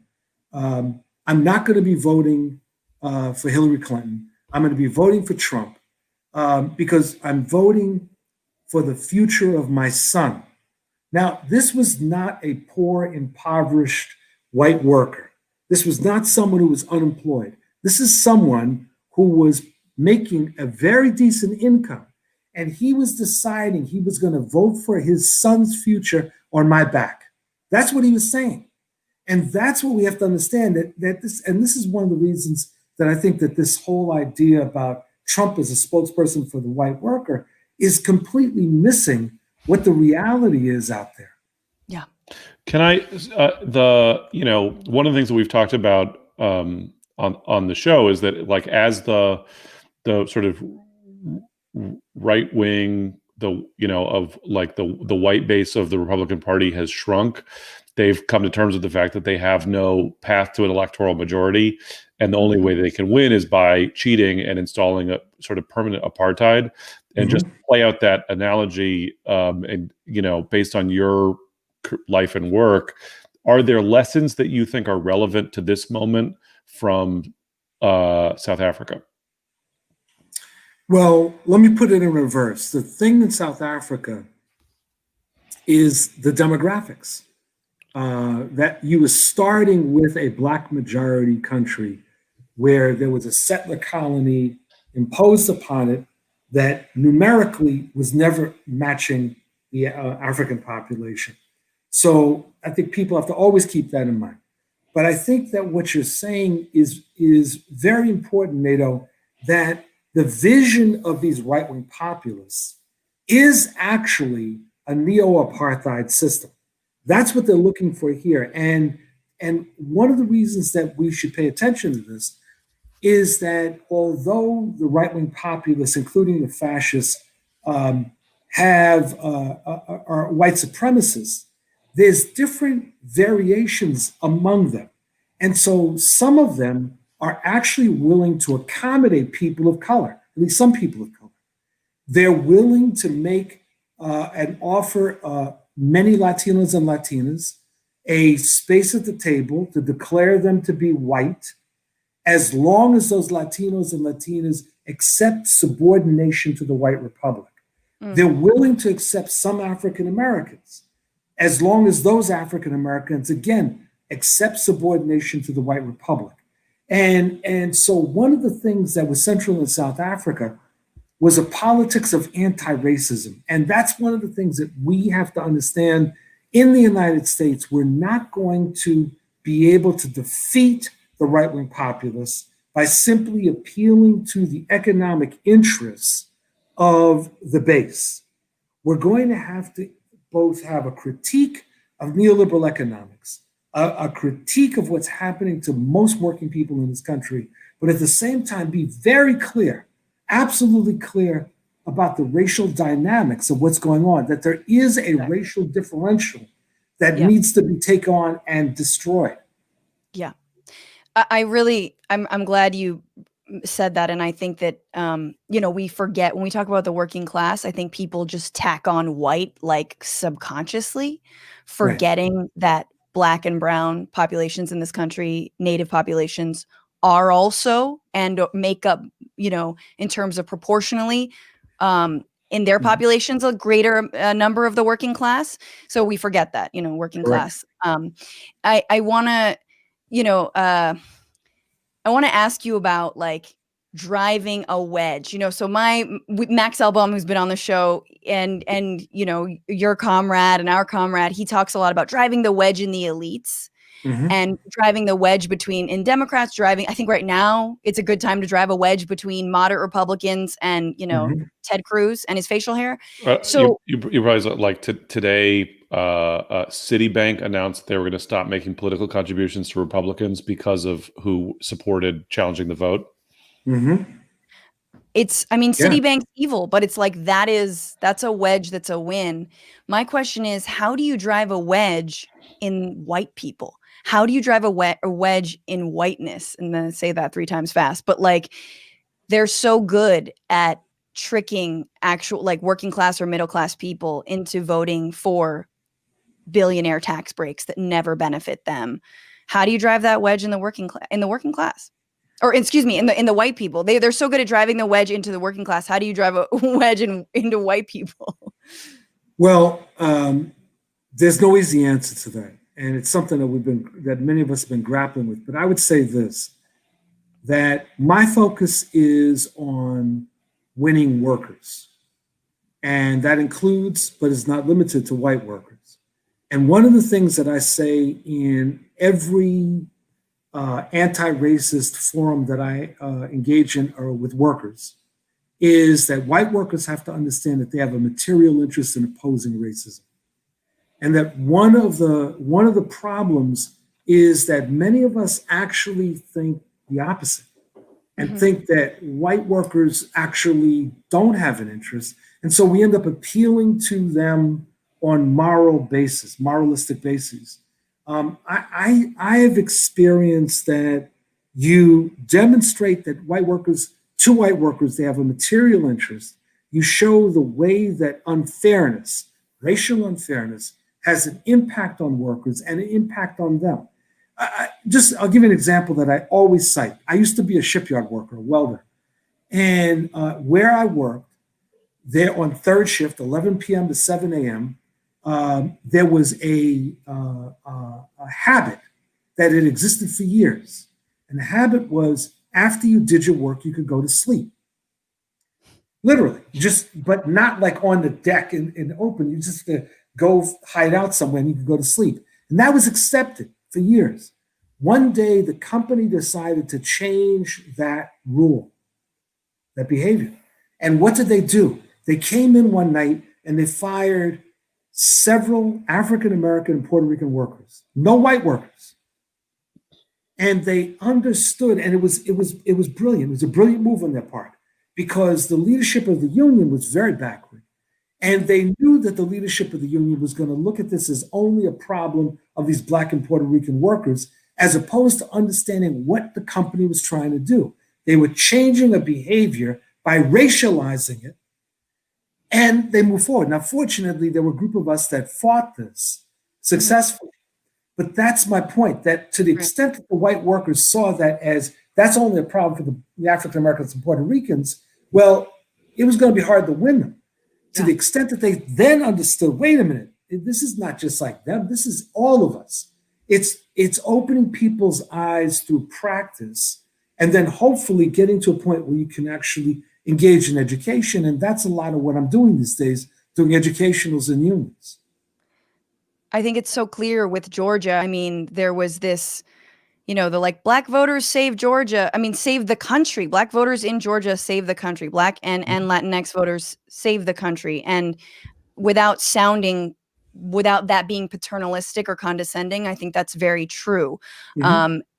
I'm not going to be voting for Hillary Clinton. I'm going to be voting for Trump because I'm voting for the future of my son. Now, this was not a poor, impoverished white worker. This was not someone who was unemployed. This is someone who was making a very decent income. And he was deciding he was going to vote for his son's future on my back. That's what he was saying. And that's what we have to understand, that this is one of the reasons that I think that this whole idea about Trump as a spokesperson for the white worker is completely missing what the reality is out there. Yeah. Can I, one of the things that we've talked about on the show is that, like, as the sort of right wing, of like the white base of the Republican Party has shrunk, they've come to terms with the fact that they have no path to an electoral majority, and the only way they can win is by cheating and installing a sort of permanent apartheid. And just play out that analogy, and based on your life and work, are there lessons that you think are relevant to this moment from South Africa? Well, let me put it in reverse. The thing in South Africa is the demographics. That you were starting with a Black majority country where there was a settler colony imposed upon it that numerically was never matching the African population. So I think people have to always keep that in mind. But I think that what you're saying is very important, Nato, that the vision of these right-wing populists is actually a neo-apartheid system. That's what they're looking for here. And one of the reasons that we should pay attention to this is that although the right-wing populists, including the fascists, are white supremacists, there's different variations among them. And so some of them are actually willing to accommodate people of color, at least some people of color. They're willing to make and offer many Latinos and Latinas a space at the table to declare them to be white, as long as those Latinos and Latinas accept subordination to the white republic. They're willing to accept some African Americans, as long as those African Americans, again, accept subordination to the white republic. And so one of the things that was central in South Africa was a politics of anti-racism. And that's one of the things that we have to understand in the United States. We're not going to be able to defeat the right-wing populists by simply appealing to the economic interests of the base. We're going to have to both have a critique of neoliberal economics, a critique of what's happening to most working people in this country, but at the same time be very clear, absolutely clear about the racial dynamics of what's going on, that there is a racial differential that needs to be taken on and destroyed. Yeah. I'm glad you said that. And I think that, we forget when we talk about the working class, I think people just tack on white, like subconsciously, forgetting that Black and brown populations in this country, Native populations, are also and make up, in terms of proportionally, in in their populations a greater number of the working class. So we forget that, working Correct. class. I want to, I want to ask you about like driving a wedge, so Max Elbaum, who's been on the show, and your comrade and our comrade, he talks a lot about driving the wedge in the elites. And driving the wedge in Democrats, I think right now it's a good time to drive a wedge between moderate Republicans and, Ted Cruz and his facial hair. So you realize like today, Citibank announced they were going to stop making political contributions to Republicans because of who supported challenging the vote. Citibank's evil, but it's like that's a wedge, that's a win. My question is, how do you drive a wedge in white people? How do you drive a wedge in whiteness? And then say that 3 times fast. But like, they're so good at tricking actual like working class or middle class people into voting for billionaire tax breaks that never benefit them. How do you drive that wedge in the working class? Or excuse me, in the white people? They're so good at driving the wedge into the working class. How do you drive a wedge into white people? Well, there's no easy answer to that. And it's something that many of us have been grappling with. But I would say this, that my focus is on winning workers. And that includes, but is not limited to, white workers. And one of the things that I say in every anti-racist forum that I engage in or with workers is that white workers have to understand that they have a material interest in opposing racism. And that one of the problems is that many of us actually think the opposite and think that white workers actually don't have an interest. And so we end up appealing to them on moralistic basis. I have experienced that you demonstrate that to white workers, they have a material interest. You show the way that unfairness, racial unfairness, has an impact on workers and an impact on them. I'll give you an example that I always cite. I used to be a shipyard worker, a welder. And where I worked, there on third shift, 11 p.m. to 7 a.m., there was a habit that had existed for years. And the habit was, after you did your work, you could go to sleep. Literally, but not like on the deck and open. You just go hide out somewhere and you could go to sleep. And that was accepted for years. One day, the company decided to change that rule, that behavior. And what did they do? They came in one night and they fired several African-American and Puerto Rican workers, no white workers. And they understood, and it was brilliant. It was a brilliant move on their part, because the leadership of the union was very backward. And they knew that the leadership of the union was going to look at this as only a problem of these Black and Puerto Rican workers, as opposed to understanding what the company was trying to do. They were changing a behavior by racializing it, and they moved forward. Now, fortunately, there were a group of us that fought this successfully. But that's my point, that to the extent that the white workers saw that as that's only a problem for the African Americans and Puerto Ricans, well, it was going to be hard to win them. To the extent that they then understood, wait a minute, this is not just like them, this is all of us. It's opening people's eyes through practice, and then hopefully getting to a point where you can actually engage in education. And that's a lot of what I'm doing these days, doing educationals in unions. I think it's so clear with Georgia. I mean, there was this, the like Black voters save Georgia. I mean, save the country. Black voters in Georgia save the country. Black and Latinx voters save the country. And without that being paternalistic or condescending, I think that's very true.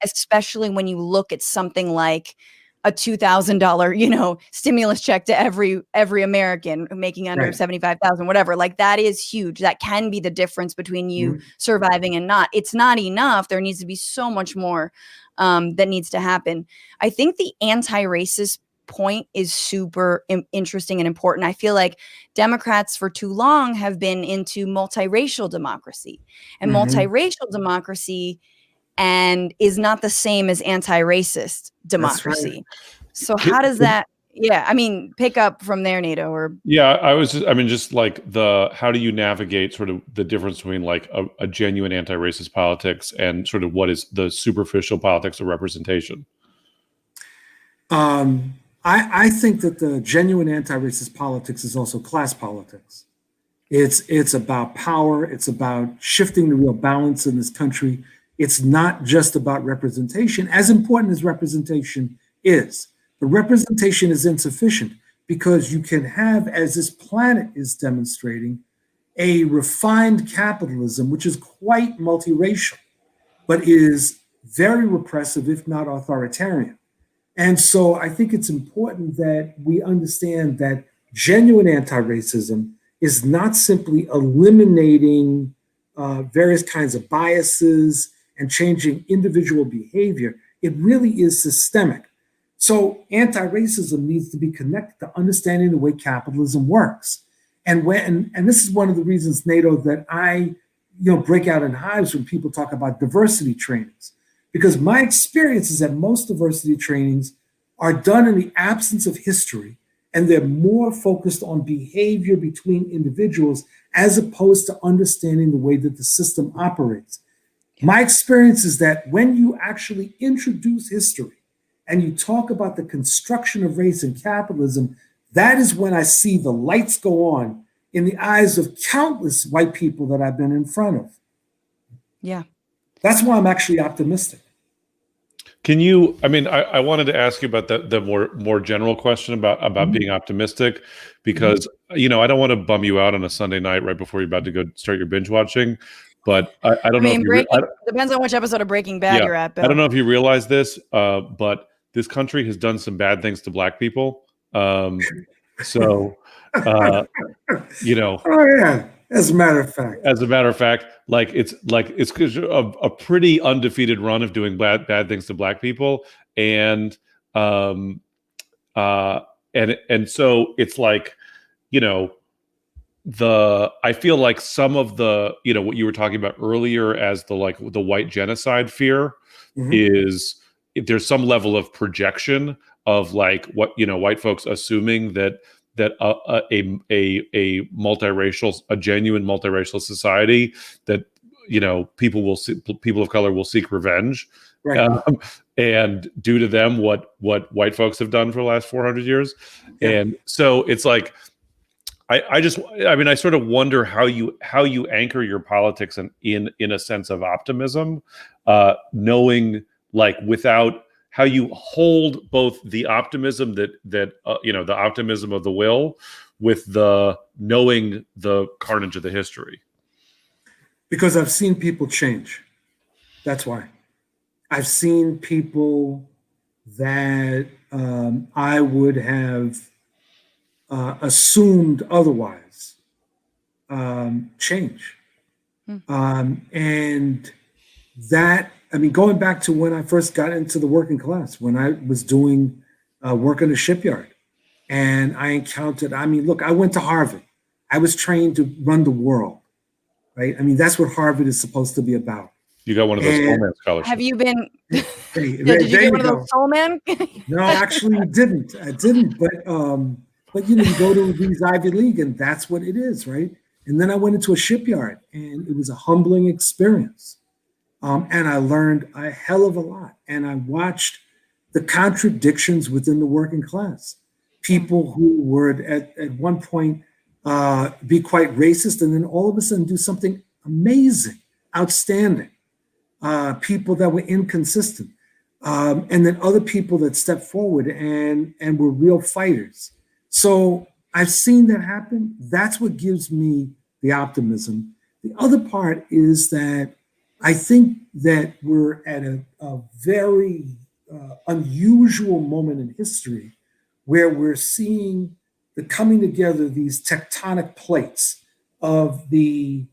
Especially when you look at something like a $2,000, stimulus check to every American making under 75,000, whatever. Like, that is huge. That can be the difference between you surviving and not. It's not enough. There needs to be so much more that needs to happen. I think the anti-racist point is super interesting and important. I feel like Democrats for too long have been into multiracial democracy, and multiracial democracy and is not the same as anti-racist democracy. So how does that, Yeah, I mean, pick up from there, Nato, or Yeah, just like how do you navigate sort of the difference between like a genuine anti-racist politics and sort of what is the superficial politics of representation? I think that the genuine anti-racist politics is also class politics. It's about power. It's about shifting the real balance in this country. It's not just about representation, as important as representation is. The representation is insufficient because you can have, as this planet is demonstrating, a refined capitalism, which is quite multiracial, but is very repressive, if not authoritarian. And so I think it's important that we understand that genuine anti-racism is not simply eliminating various kinds of biases and changing individual behavior. It really is systemic. So anti-racism needs to be connected to understanding the way capitalism works. And this is one of the reasons, Nato, that I break out in hives when people talk about diversity trainings. Because my experience is that most diversity trainings are done in the absence of history, and they're more focused on behavior between individuals as opposed to understanding the way that the system operates. My experience is that when you actually introduce history and you talk about the construction of race and capitalism, that is when I see the lights go on in the eyes of countless white people that I've been in front of. Yeah. That's why I'm actually optimistic. Can you, I wanted to ask you about the more general question about being optimistic, because, I don't want to bum you out on a Sunday night right before you're about to go start your binge watching, but I don't know if you depends on which episode of Breaking Bad you're at, Bill. I don't know if you realize this, but this country has done some bad things to Black people. Oh, yeah. As a matter of fact, like it's a pretty undefeated run of doing bad things to Black people, and so it's like, I feel like some of the what you were talking about earlier as the white genocide fear is there's some level of projection of like what white folks assuming that a genuine multiracial society, that people of color will seek revenge, right. And do to them what white folks have done for the last 400 years. Yeah. And so it's like I sort of wonder how you anchor your politics in a sense of optimism, knowing like without how you hold both the optimism that the optimism of the will with the knowing the carnage of the history. Because I've seen people change. That's why. I've seen people that I would have assumed otherwise change. And that, going back to when I first got into the working class, when I was doing work in a shipyard, and I encountered, I went to Harvard. I was trained to run the world, right? That's what Harvard is supposed to be about. You got one of those soul man scholarships. Have you been? Did you get one of those soul man? No, actually, I didn't. But you go to these Ivy League, and that's what it is, right? And then I went into a shipyard, and it was a humbling experience. And I learned a hell of a lot. And I watched the contradictions within the working class. People who would at one point be quite racist, and then all of a sudden do something amazing, outstanding. People that were inconsistent. And then other people that stepped forward and were real fighters. So I've seen that happen. That's what gives me the optimism. The other part is that I think that we're at a very unusual moment in history where we're seeing the coming together, these tectonic plates of the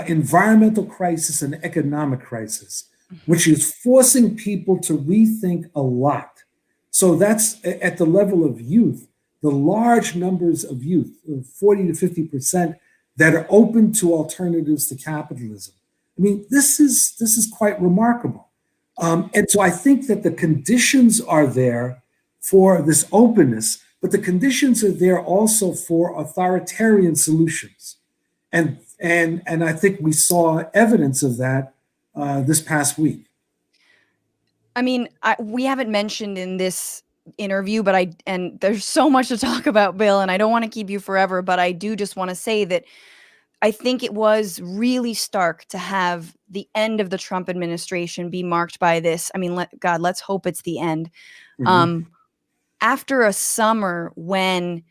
environmental crisis and economic crisis, which is forcing people to rethink a lot. So that's at the level of youth, the large numbers of youth, 40 to 50%, that are open to alternatives to capitalism. This is quite remarkable. And so I think that the conditions are there for this openness, but the conditions are there also for authoritarian solutions. And I think we saw evidence of that this past week. I mean, we haven't mentioned in this interview, but and there's so much to talk about, Bill, and I don't want to keep you forever, but I do just want to say that I think it was really stark to have the end of the Trump administration be marked by this. I mean, God, let's hope it's the end. After a summer when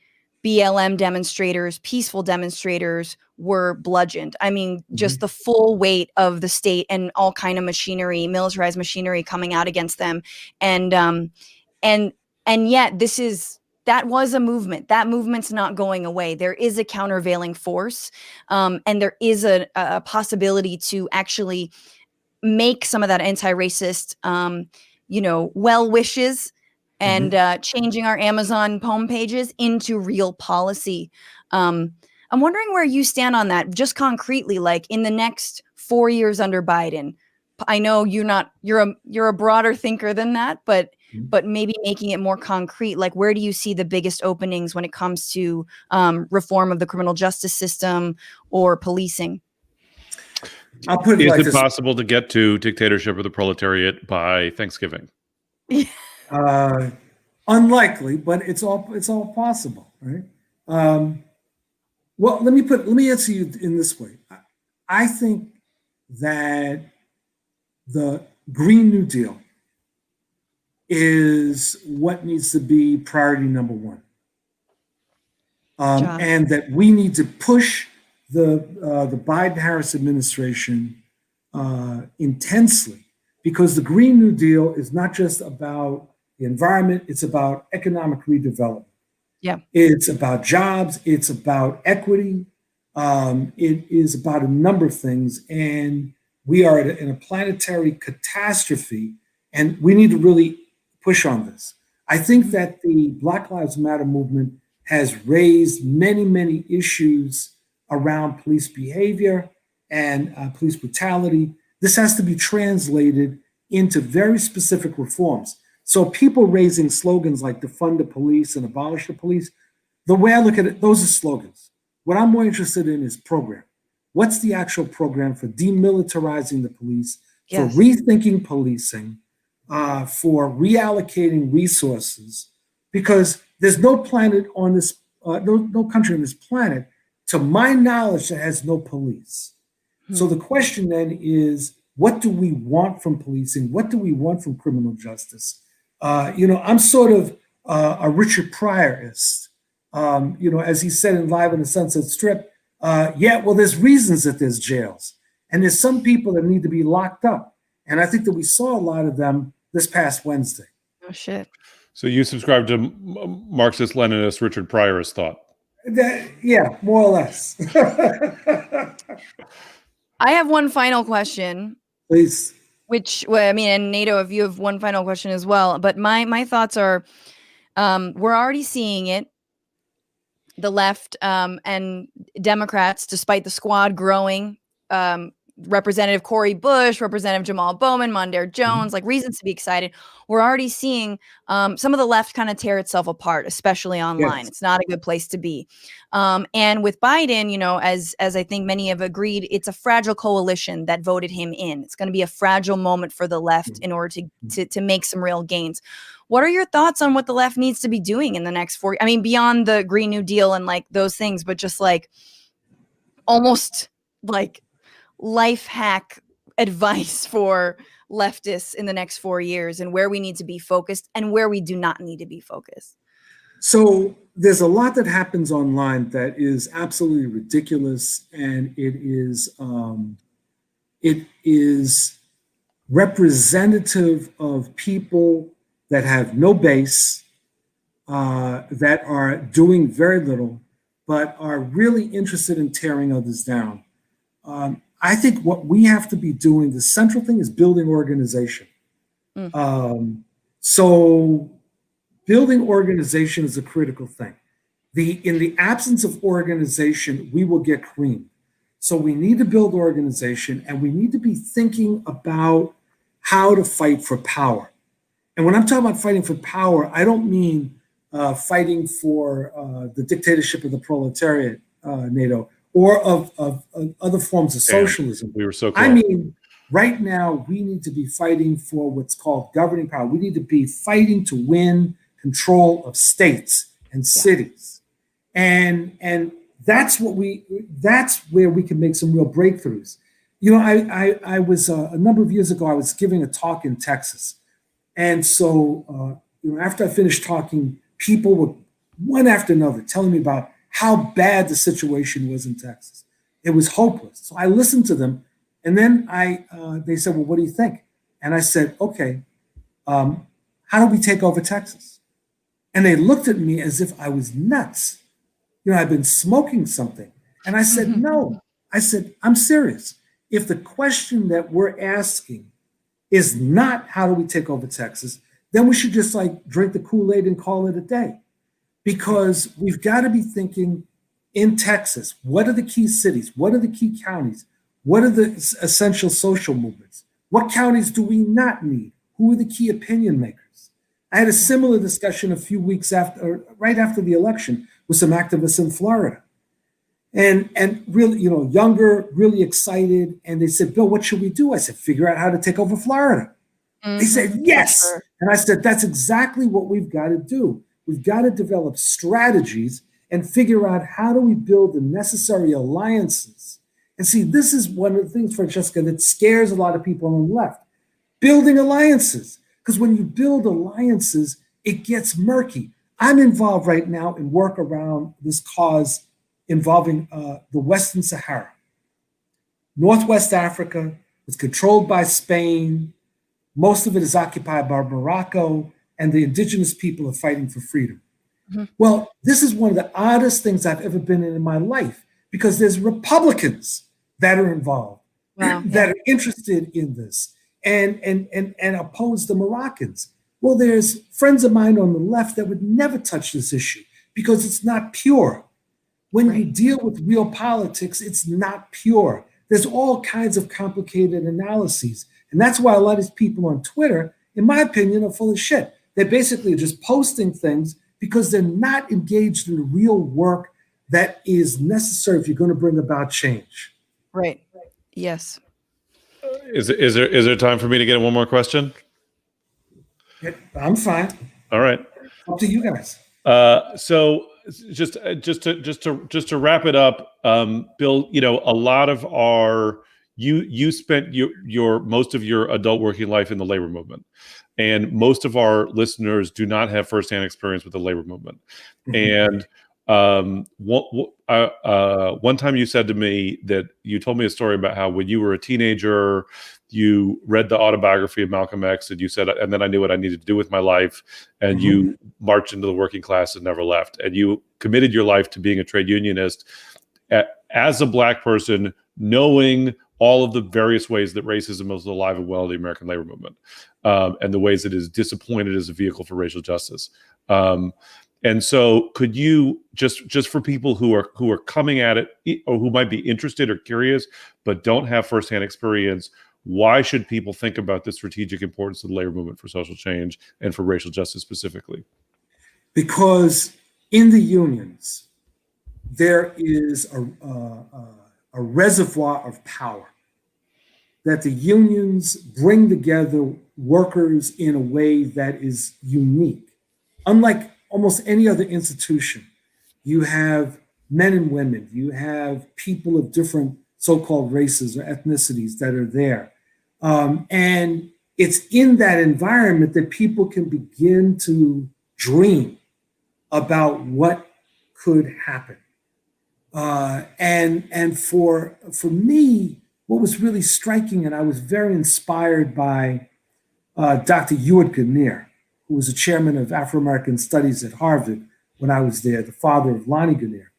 BLM demonstrators, peaceful demonstrators, were bludgeoned. I mean, just the full weight of the state and all kind of machinery, militarized machinery coming out against them. And yet that was a movement. That movement's not going away. There is a countervailing force. And there is a possibility to actually make some of that anti-racist, well wishes and changing our Amazon poem pages into real policy. I'm wondering where you stand on that, just concretely, like in the next 4 years under Biden. I know you're a broader thinker than that, but maybe making it more concrete. Like, where do you see the biggest openings when it comes to reform of the criminal justice system or policing? I'll put it like Is it this. possible to get to dictatorship of the proletariat by Thanksgiving? Unlikely, but it's all possible, right? Well, let me answer you in this way. I think that the Green New Deal is what needs to be priority number one, and that we need to push the Biden-Harris administration intensely, because the Green New Deal is not just about the environment; it's about economic redevelopment. Yeah, it's about jobs. It's about equity. It is about a number of things, and we are in a planetary catastrophe, and we need to really push on this. I think that the Black Lives Matter movement has raised many, many issues around police behavior and police brutality. This has to be translated into very specific reforms. So people raising slogans like defund the police and abolish the police, the way I look at it, those are slogans. What I'm more interested in is program. What's the actual program for demilitarizing the police, for rethinking policing, for reallocating resources? Because there's no planet on this, no country on this planet, to my knowledge, that has no police. So the question then is, what do we want from policing? What do we want from criminal justice? I'm sort of a Richard Pryorist. As he said in Live on the Sunset Strip, there's reasons that there's jails. And there's some people that need to be locked up. And I think that we saw a lot of them this past Wednesday. Oh, shit. So you subscribe to Marxist-Leninist Richard Pryorist thought? Yeah, more or less. I have one final question. Please. And Nato, if you have one final question as well. But my thoughts are, we're already seeing it. The left and Democrats, despite the squad growing, Representative Cori Bush, Representative Jamal Bowman, Mondaire Jones, like reasons to be excited. We're already seeing some of the left kind of tear itself apart, especially online. Yes. It's not a good place to be. And with Biden, as I think many have agreed, it's a fragile coalition that voted him in. It's going to be a fragile moment for the left in order to make some real gains. What are your thoughts on what the left needs to be doing in the next 4 years? I mean, beyond the Green New Deal and like those things, but just like almost like life hack advice for leftists in the next 4 years, and where we need to be focused and where we do not need to be focused. So there's a lot that happens online that is absolutely ridiculous, and it is representative of people that have no base, that are doing very little, but are really interested in tearing others down. I think what we have to be doing, the central thing, is building organization. So building organization is a critical thing. In the absence of organization, we will get creamed. So we need to build organization, and we need to be thinking about how to fight for power. And when I'm talking about fighting for power, I don't mean fighting for the dictatorship of the proletariat, Nato, or of other forms of socialism. We were so close. I mean, right now, we need to be fighting for what's called governing power. We need to be fighting to win control of states and cities. And that's where we can make some real breakthroughs. You know, I was a number of years ago, I was giving a talk in Texas. And so, after I finished talking, people were one after another telling me about how bad the situation was in Texas. It was hopeless. So I listened to them. And then they said, well, what do you think? And I said, okay, how do we take over Texas? And they looked at me as if I was nuts. I've been smoking something. And I said, no. I said, I'm serious. If the question that we're asking is not how do we take over Texas, then we should just drink the Kool-Aid and call it a day. Because we've got to be thinking in Texas, what are the key cities? What are the key counties? What are the essential social movements? What counties do we not need? Who are the key opinion makers? I had a similar discussion a few weeks right after the election with some activists in Florida. And really, younger, really excited. And they said, Bill, what should we do? I said, figure out how to take over Florida. They said, yes. Sure. And I said, that's exactly what we've got to do. We've got to develop strategies and figure out how do we build the necessary alliances. And see, this is one of the things, Francesca, that scares a lot of people on the left. Building alliances. Because when you build alliances, it gets murky. I'm involved right now in work around this cause involving the Western Sahara. Northwest Africa is controlled by Spain. Most of it is occupied by Morocco, and the indigenous people are fighting for freedom. Mm-hmm. Well, this is one of the oddest things I've ever been in my life, because there's Republicans that are involved, that are interested in this and oppose the Moroccans. Well, there's friends of mine on the left that would never touch this issue because it's not pure. When you deal with real politics, it's not pure. There's all kinds of complicated analyses. And that's why a lot of these people on Twitter, in my opinion, are full of shit. They're basically just posting things because they're not engaged in the real work that is necessary if you're going to bring about change. Right. Yes. Is there time for me to get in one more question? Yeah, I'm fine. All right. Up to you guys. So just to wrap it up, Bill, a lot of you spent your most of your adult working life in the labor movement, and most of our listeners do not have firsthand experience with the labor movement. Mm-hmm. And one time you said to me that you told me a story about how when you were a teenager, you read the autobiography of Malcolm X, and you said, and then I knew what I needed to do with my life, and mm-hmm. you marched into the working class and never left, and you committed your life to being a trade unionist as a Black person, knowing all of the various ways that racism is alive and well in the American labor movement, and the ways it is disappointed as a vehicle for racial justice. And so could you just for people who are coming at it or who might be interested or curious but don't have firsthand experience, why should people think about the strategic importance of the labor movement for social change and for racial justice specifically? Because in the unions, there is a reservoir of power that the unions bring together workers in a way that is unique. Unlike almost any other institution, you have men and women, you have people of different so-called races or ethnicities that are there. And it's in that environment that people can begin to dream about what could happen. And for me, what was really striking, and I was very inspired by Dr. Ewart Guinier, who was the chairman of Afro-American Studies at Harvard when I was there, the father of Lonnie Guinier.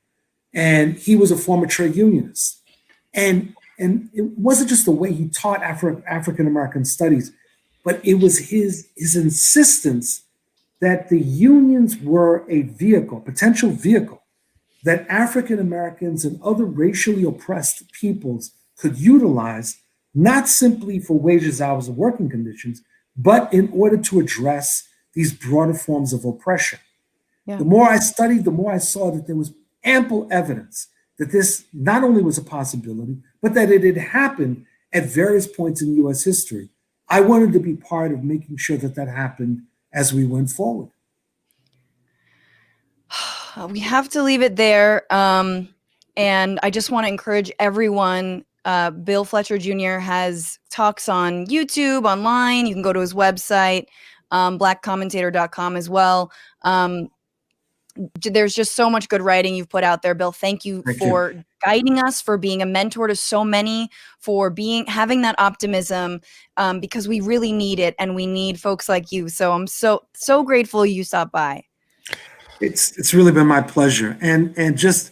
And he was a former trade unionist. And it wasn't just the way he taught African-American studies, but it was his insistence that the unions were a vehicle, potential vehicle, that African-Americans and other racially oppressed peoples could utilize, not simply for wages, hours, and working conditions, but in order to address these broader forms of oppression. Yeah. The more I studied, the more I saw that there was ample evidence that this not only was a possibility, but that it had happened at various points in U.S. history. I wanted to be part of making sure that that happened as we went forward. We have to leave it there. And I just want to encourage everyone. Bill Fletcher Jr. has talks on YouTube, online. You can go to his website, blackcommentator.com as well. There's just so much good writing you've put out there, Bill. Thank you for guiding us, for being a mentor to so many, for having that optimism, because we really need it, and we need folks like you. So I'm so grateful you stopped by. It's really been my pleasure. And just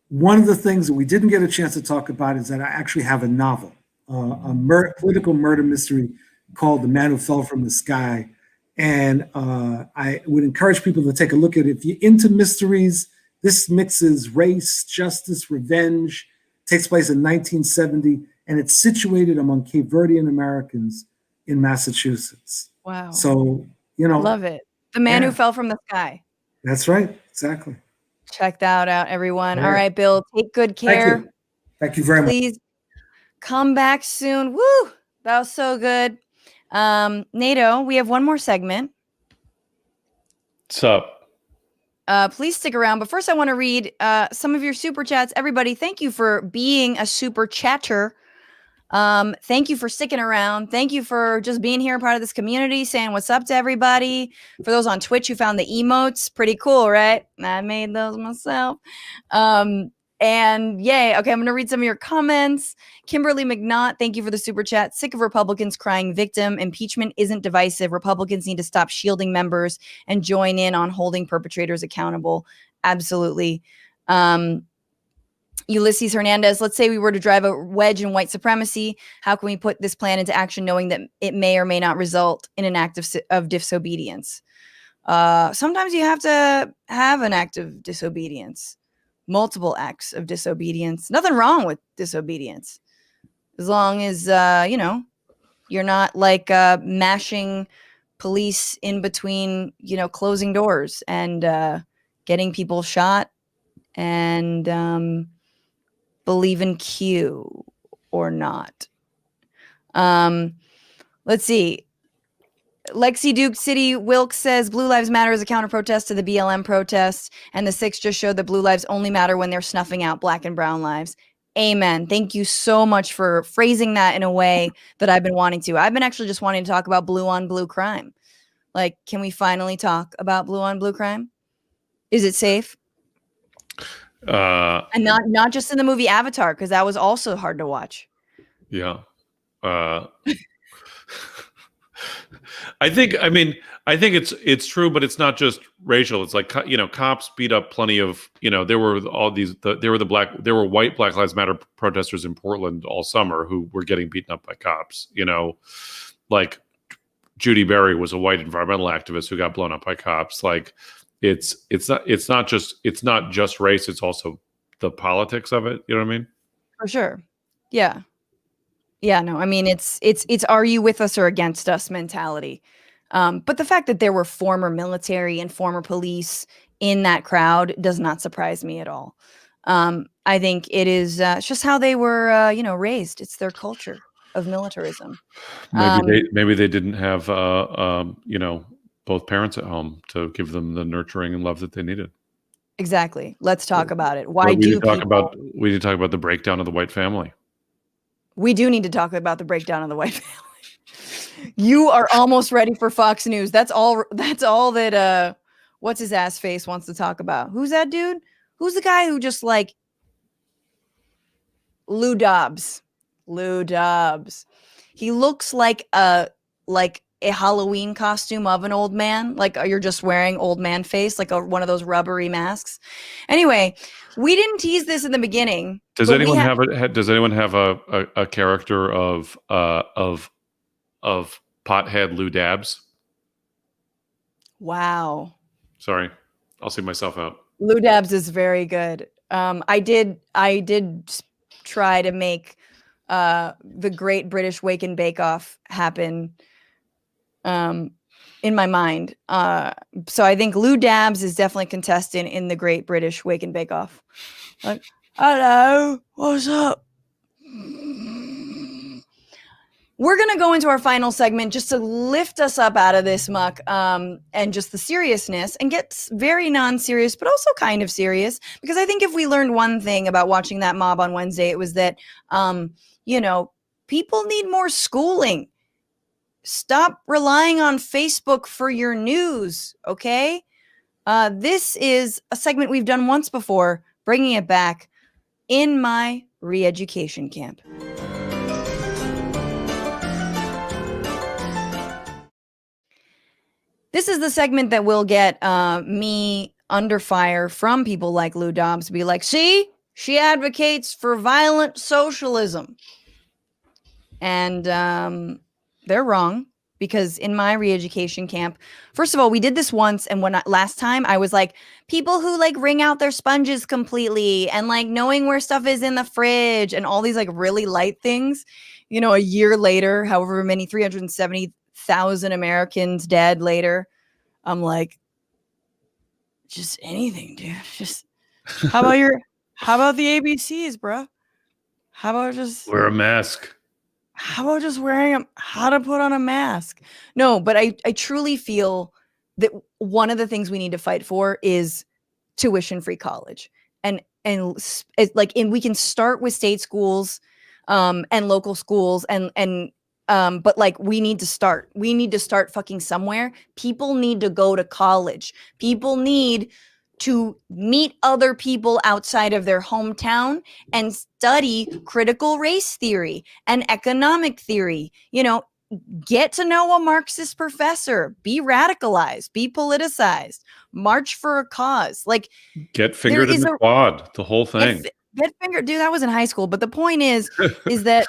one of the things that we didn't get a chance to talk about is that I actually have a novel, political murder mystery called The Man Who Fell from the Sky. And I would encourage people to take a look at it. If you're into mysteries, this mixes race, justice, revenge, takes place in 1970, and it's situated among Cape Verdean Americans in Massachusetts. Wow. So, love it. The Man Who Fell from the Sky. That's right. Exactly. Check that out, everyone. All right, Bill, take good care. Thank you very much. Please come back soon. Woo! That was so good. Nato, we have one more segment. What's up? Please stick around. But first, I want to read some of your super chats. Everybody, thank you for being a super chatter. Thank you for sticking around. Thank you for just being here, part of this community, saying what's up to everybody. For those on Twitch who found the emotes, pretty cool, right? I made those myself. And yay. Okay, I'm going to read some of your comments. Kimberly McNaught, thank you for the super chat. Sick of Republicans crying victim. Impeachment isn't divisive. Republicans need to stop shielding members and join in on holding perpetrators accountable. Absolutely. Ulysses Hernandez, let's say we were to drive a wedge in white supremacy. How can we put this plan into action knowing that it may or may not result in an act of disobedience? Sometimes you have to have an act of disobedience, multiple acts of disobedience. Nothing wrong with disobedience, as long as, you're not like mashing police in between, closing doors and getting people shot and believe in Q or not. Let's see. Lexi Duke City Wilkes says Blue Lives Matter is a counter protest to the BLM protests, and the 6 just showed that blue lives only matter when they're snuffing out black and brown lives. Amen. Thank you so much for phrasing that in a way that I've been wanting to. I've been actually just wanting to talk about blue on blue crime. Like, can we finally talk about blue on blue crime? Is it safe? And not just in the movie Avatar, because that was also hard to watch. Yeah. I think it's true, but it's not just racial. It's like, cops beat up plenty of, there were white Black Lives Matter protesters in Portland all summer who were getting beaten up by cops, like Judy Berry was a white environmental activist who got blown up by cops. Like it's not just race. It's also the politics of it. You know what I mean? For sure. Yeah. Yeah, no, I mean, it's are you with us or against us mentality. But the fact that there were former military and former police in that crowd does not surprise me at all. I think it is just how they were, raised. It's their culture of militarism. Maybe they didn't have, both parents at home to give them the nurturing and love that they needed. Exactly. Let's talk about it. We need to talk about the breakdown of the white family. We do need to talk about the breakdown of the white family. You are almost ready for Fox News. That's all that what's his ass face wants to talk about. Who's that dude? Who's the guy who just like Lou Dobbs? Lou Dobbs. He looks like a Halloween costume of an old man. Like you're just wearing old man face, like one of those rubbery masks. Anyway, we didn't tease this in the beginning. Does anyone have a character of pothead Lou Dabbs? Wow. Sorry, I'll see myself out. Lou Dabbs is very good. I did try to make the Great British Wake and Bake Off happen in my mind. So I think Lou Dabs is definitely a contestant in the Great British Wake and Bake Off. Like, hello, what's up? We're going to go into our final segment just to lift us up out of this muck and just the seriousness and get very non-serious, but also kind of serious. Because I think if we learned one thing about watching that mob on Wednesday, it was that, people need more schooling. Stop relying on Facebook for your news, okay? This is a segment we've done once before, bringing it back in my re-education camp. This is the segment that will get me under fire from people like Lou Dobbs to be like, see, she advocates for violent socialism. And they're wrong, because in my re-education camp, first of all, we did this once. And last time I was like, people who like wring out their sponges completely and like knowing where stuff is in the fridge and all these like really light things, a year later, however many 370,000 Americans dead later, I'm like, just anything, dude. Just how about the ABCs, bro? How about just wear a mask? How about just wearing how to put on a mask? No, but I truly feel that one of the things we need to fight for is tuition-free college. And we can start with state schools and local schools but like we need to start fucking somewhere. People need to go to college. People need to meet other people outside of their hometown and study critical race theory and economic theory. Get to know a Marxist professor, be radicalized, be politicized, march for a cause. Like, get fingered in the quad, the whole thing. Get fingered, dude. That was in high school. But the point is that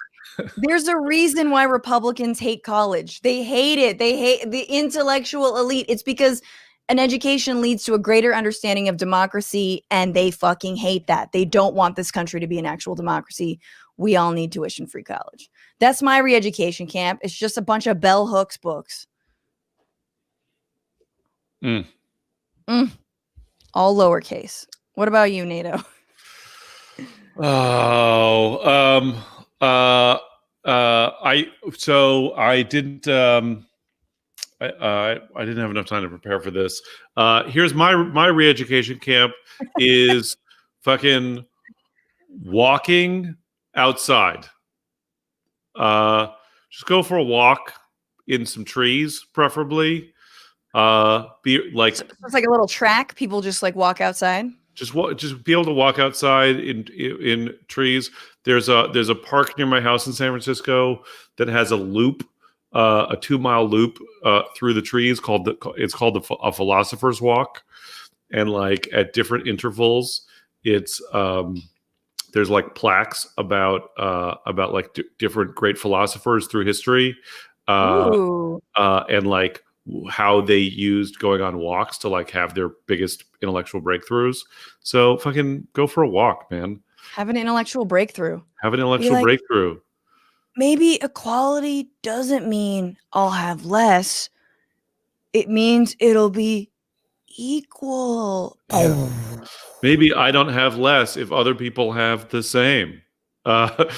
there's a reason why Republicans hate college. They hate it. They hate the intellectual elite. It's because an education leads to a greater understanding of democracy, and they fucking hate that. They don't want this country to be an actual democracy. We all need tuition-free college. That's my re-education camp. It's just a bunch of bell hooks books. All lowercase. What about you, Nato? I didn't have enough time to prepare for this. Here's my re-education camp is fucking walking outside. Just go for a walk in some trees, preferably. Be like, so it's like a little track. People just like walk outside. Just be able to walk outside in trees. There's a park near my house in San Francisco that has a loop, a 2-mile loop through the trees called a Philosopher's Walk, and like at different intervals, it's there's like plaques about like different great philosophers through history, and like how they used going on walks to like have their biggest intellectual breakthroughs. So fucking go for a walk, man. Have an intellectual breakthrough. Breakthrough. Maybe equality doesn't mean I'll have less. It means it'll be equal. Yeah. Maybe I don't have less if other people have the same. Brain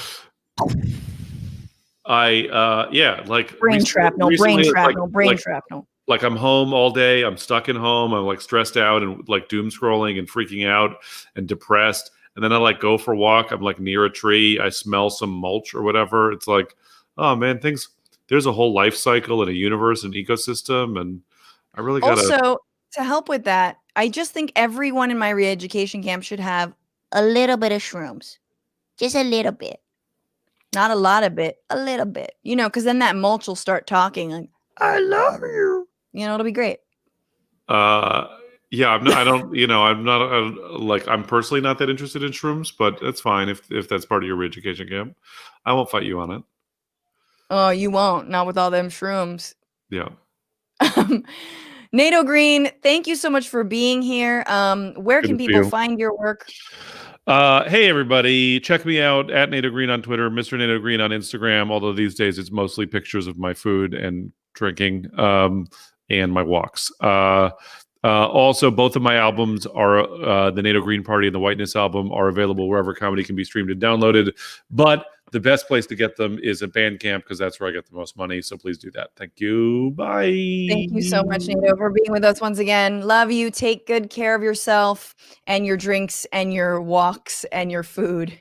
shrapnel. Like I'm home all day. I'm stuck in home. I'm like stressed out and like doom scrolling and freaking out and depressed. And then I like go for a walk. I'm like near a tree. I smell some mulch or whatever. It's like, oh man, there's a whole life cycle and a universe and ecosystem. And I really gotta. Also, to help with that, I just think everyone in my re-education camp should have a little bit of shrooms. Just a little bit. Not a lot of it, a little bit. Because then that mulch will start talking like, I love you. It'll be great. Yeah, I'm personally not that interested in shrooms, but that's fine if that's part of your re-education camp. I won't fight you on it. Oh, you won't. Not with all them shrooms. Yeah. Nato Green, thank you so much for being here. Where can people find your work? Hey everybody, check me out at Nato Green on Twitter, Mr. Nato Green on Instagram, although these days it's mostly pictures of my food and drinking. and my walks. Also, both of my albums are the NATO Green Party and the Whiteness album are available wherever comedy can be streamed and downloaded. But the best place to get them is at Bandcamp because that's where I get the most money. So please do that. Thank you. Bye. Thank you so much, Nato, for being with us once again. Love you. Take good care of yourself and your drinks and your walks and your food.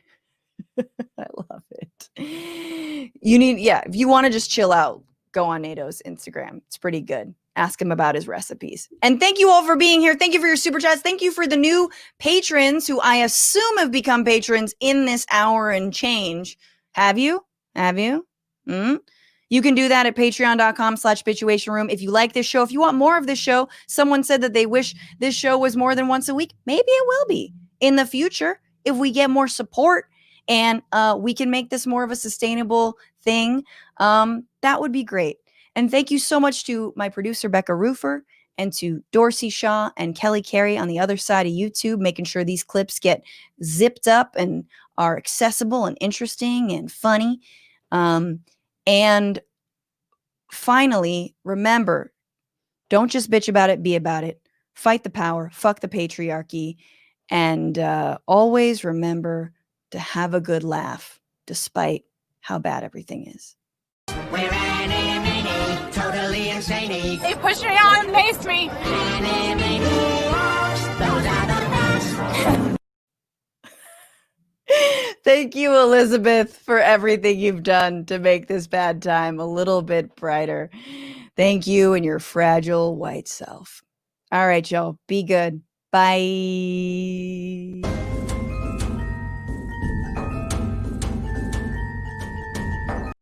I love it. You need, if you want to just chill out, go on Nato's Instagram. It's pretty good. Ask him about his recipes. And thank you all for being here. Thank you for your super chats. Thank you for the new patrons who I assume have become patrons in this hour and change. Have you? You can do that at patreon.com/bitchuationroom. If you like this show, if you want more of this show, someone said that they wish this show was more than once a week. Maybe it will be in the future if we get more support and we can make this more of a sustainable thing. That would be great. And thank you so much to my producer, Becca Roofer, and to Dorsey Shaw and Kelly Carey on the other side of YouTube, making sure these clips get zipped up and are accessible and interesting and funny. And finally, remember, don't just bitch about it, be about it. Fight the power, fuck the patriarchy, and always remember to have a good laugh, despite how bad everything is. We're totally insane. They pushed me on and paced me. Thank you, Elizabeth, for everything you've done to make this bad time a little bit brighter. Thank you and your fragile white self. All right, y'all. Be good. Bye.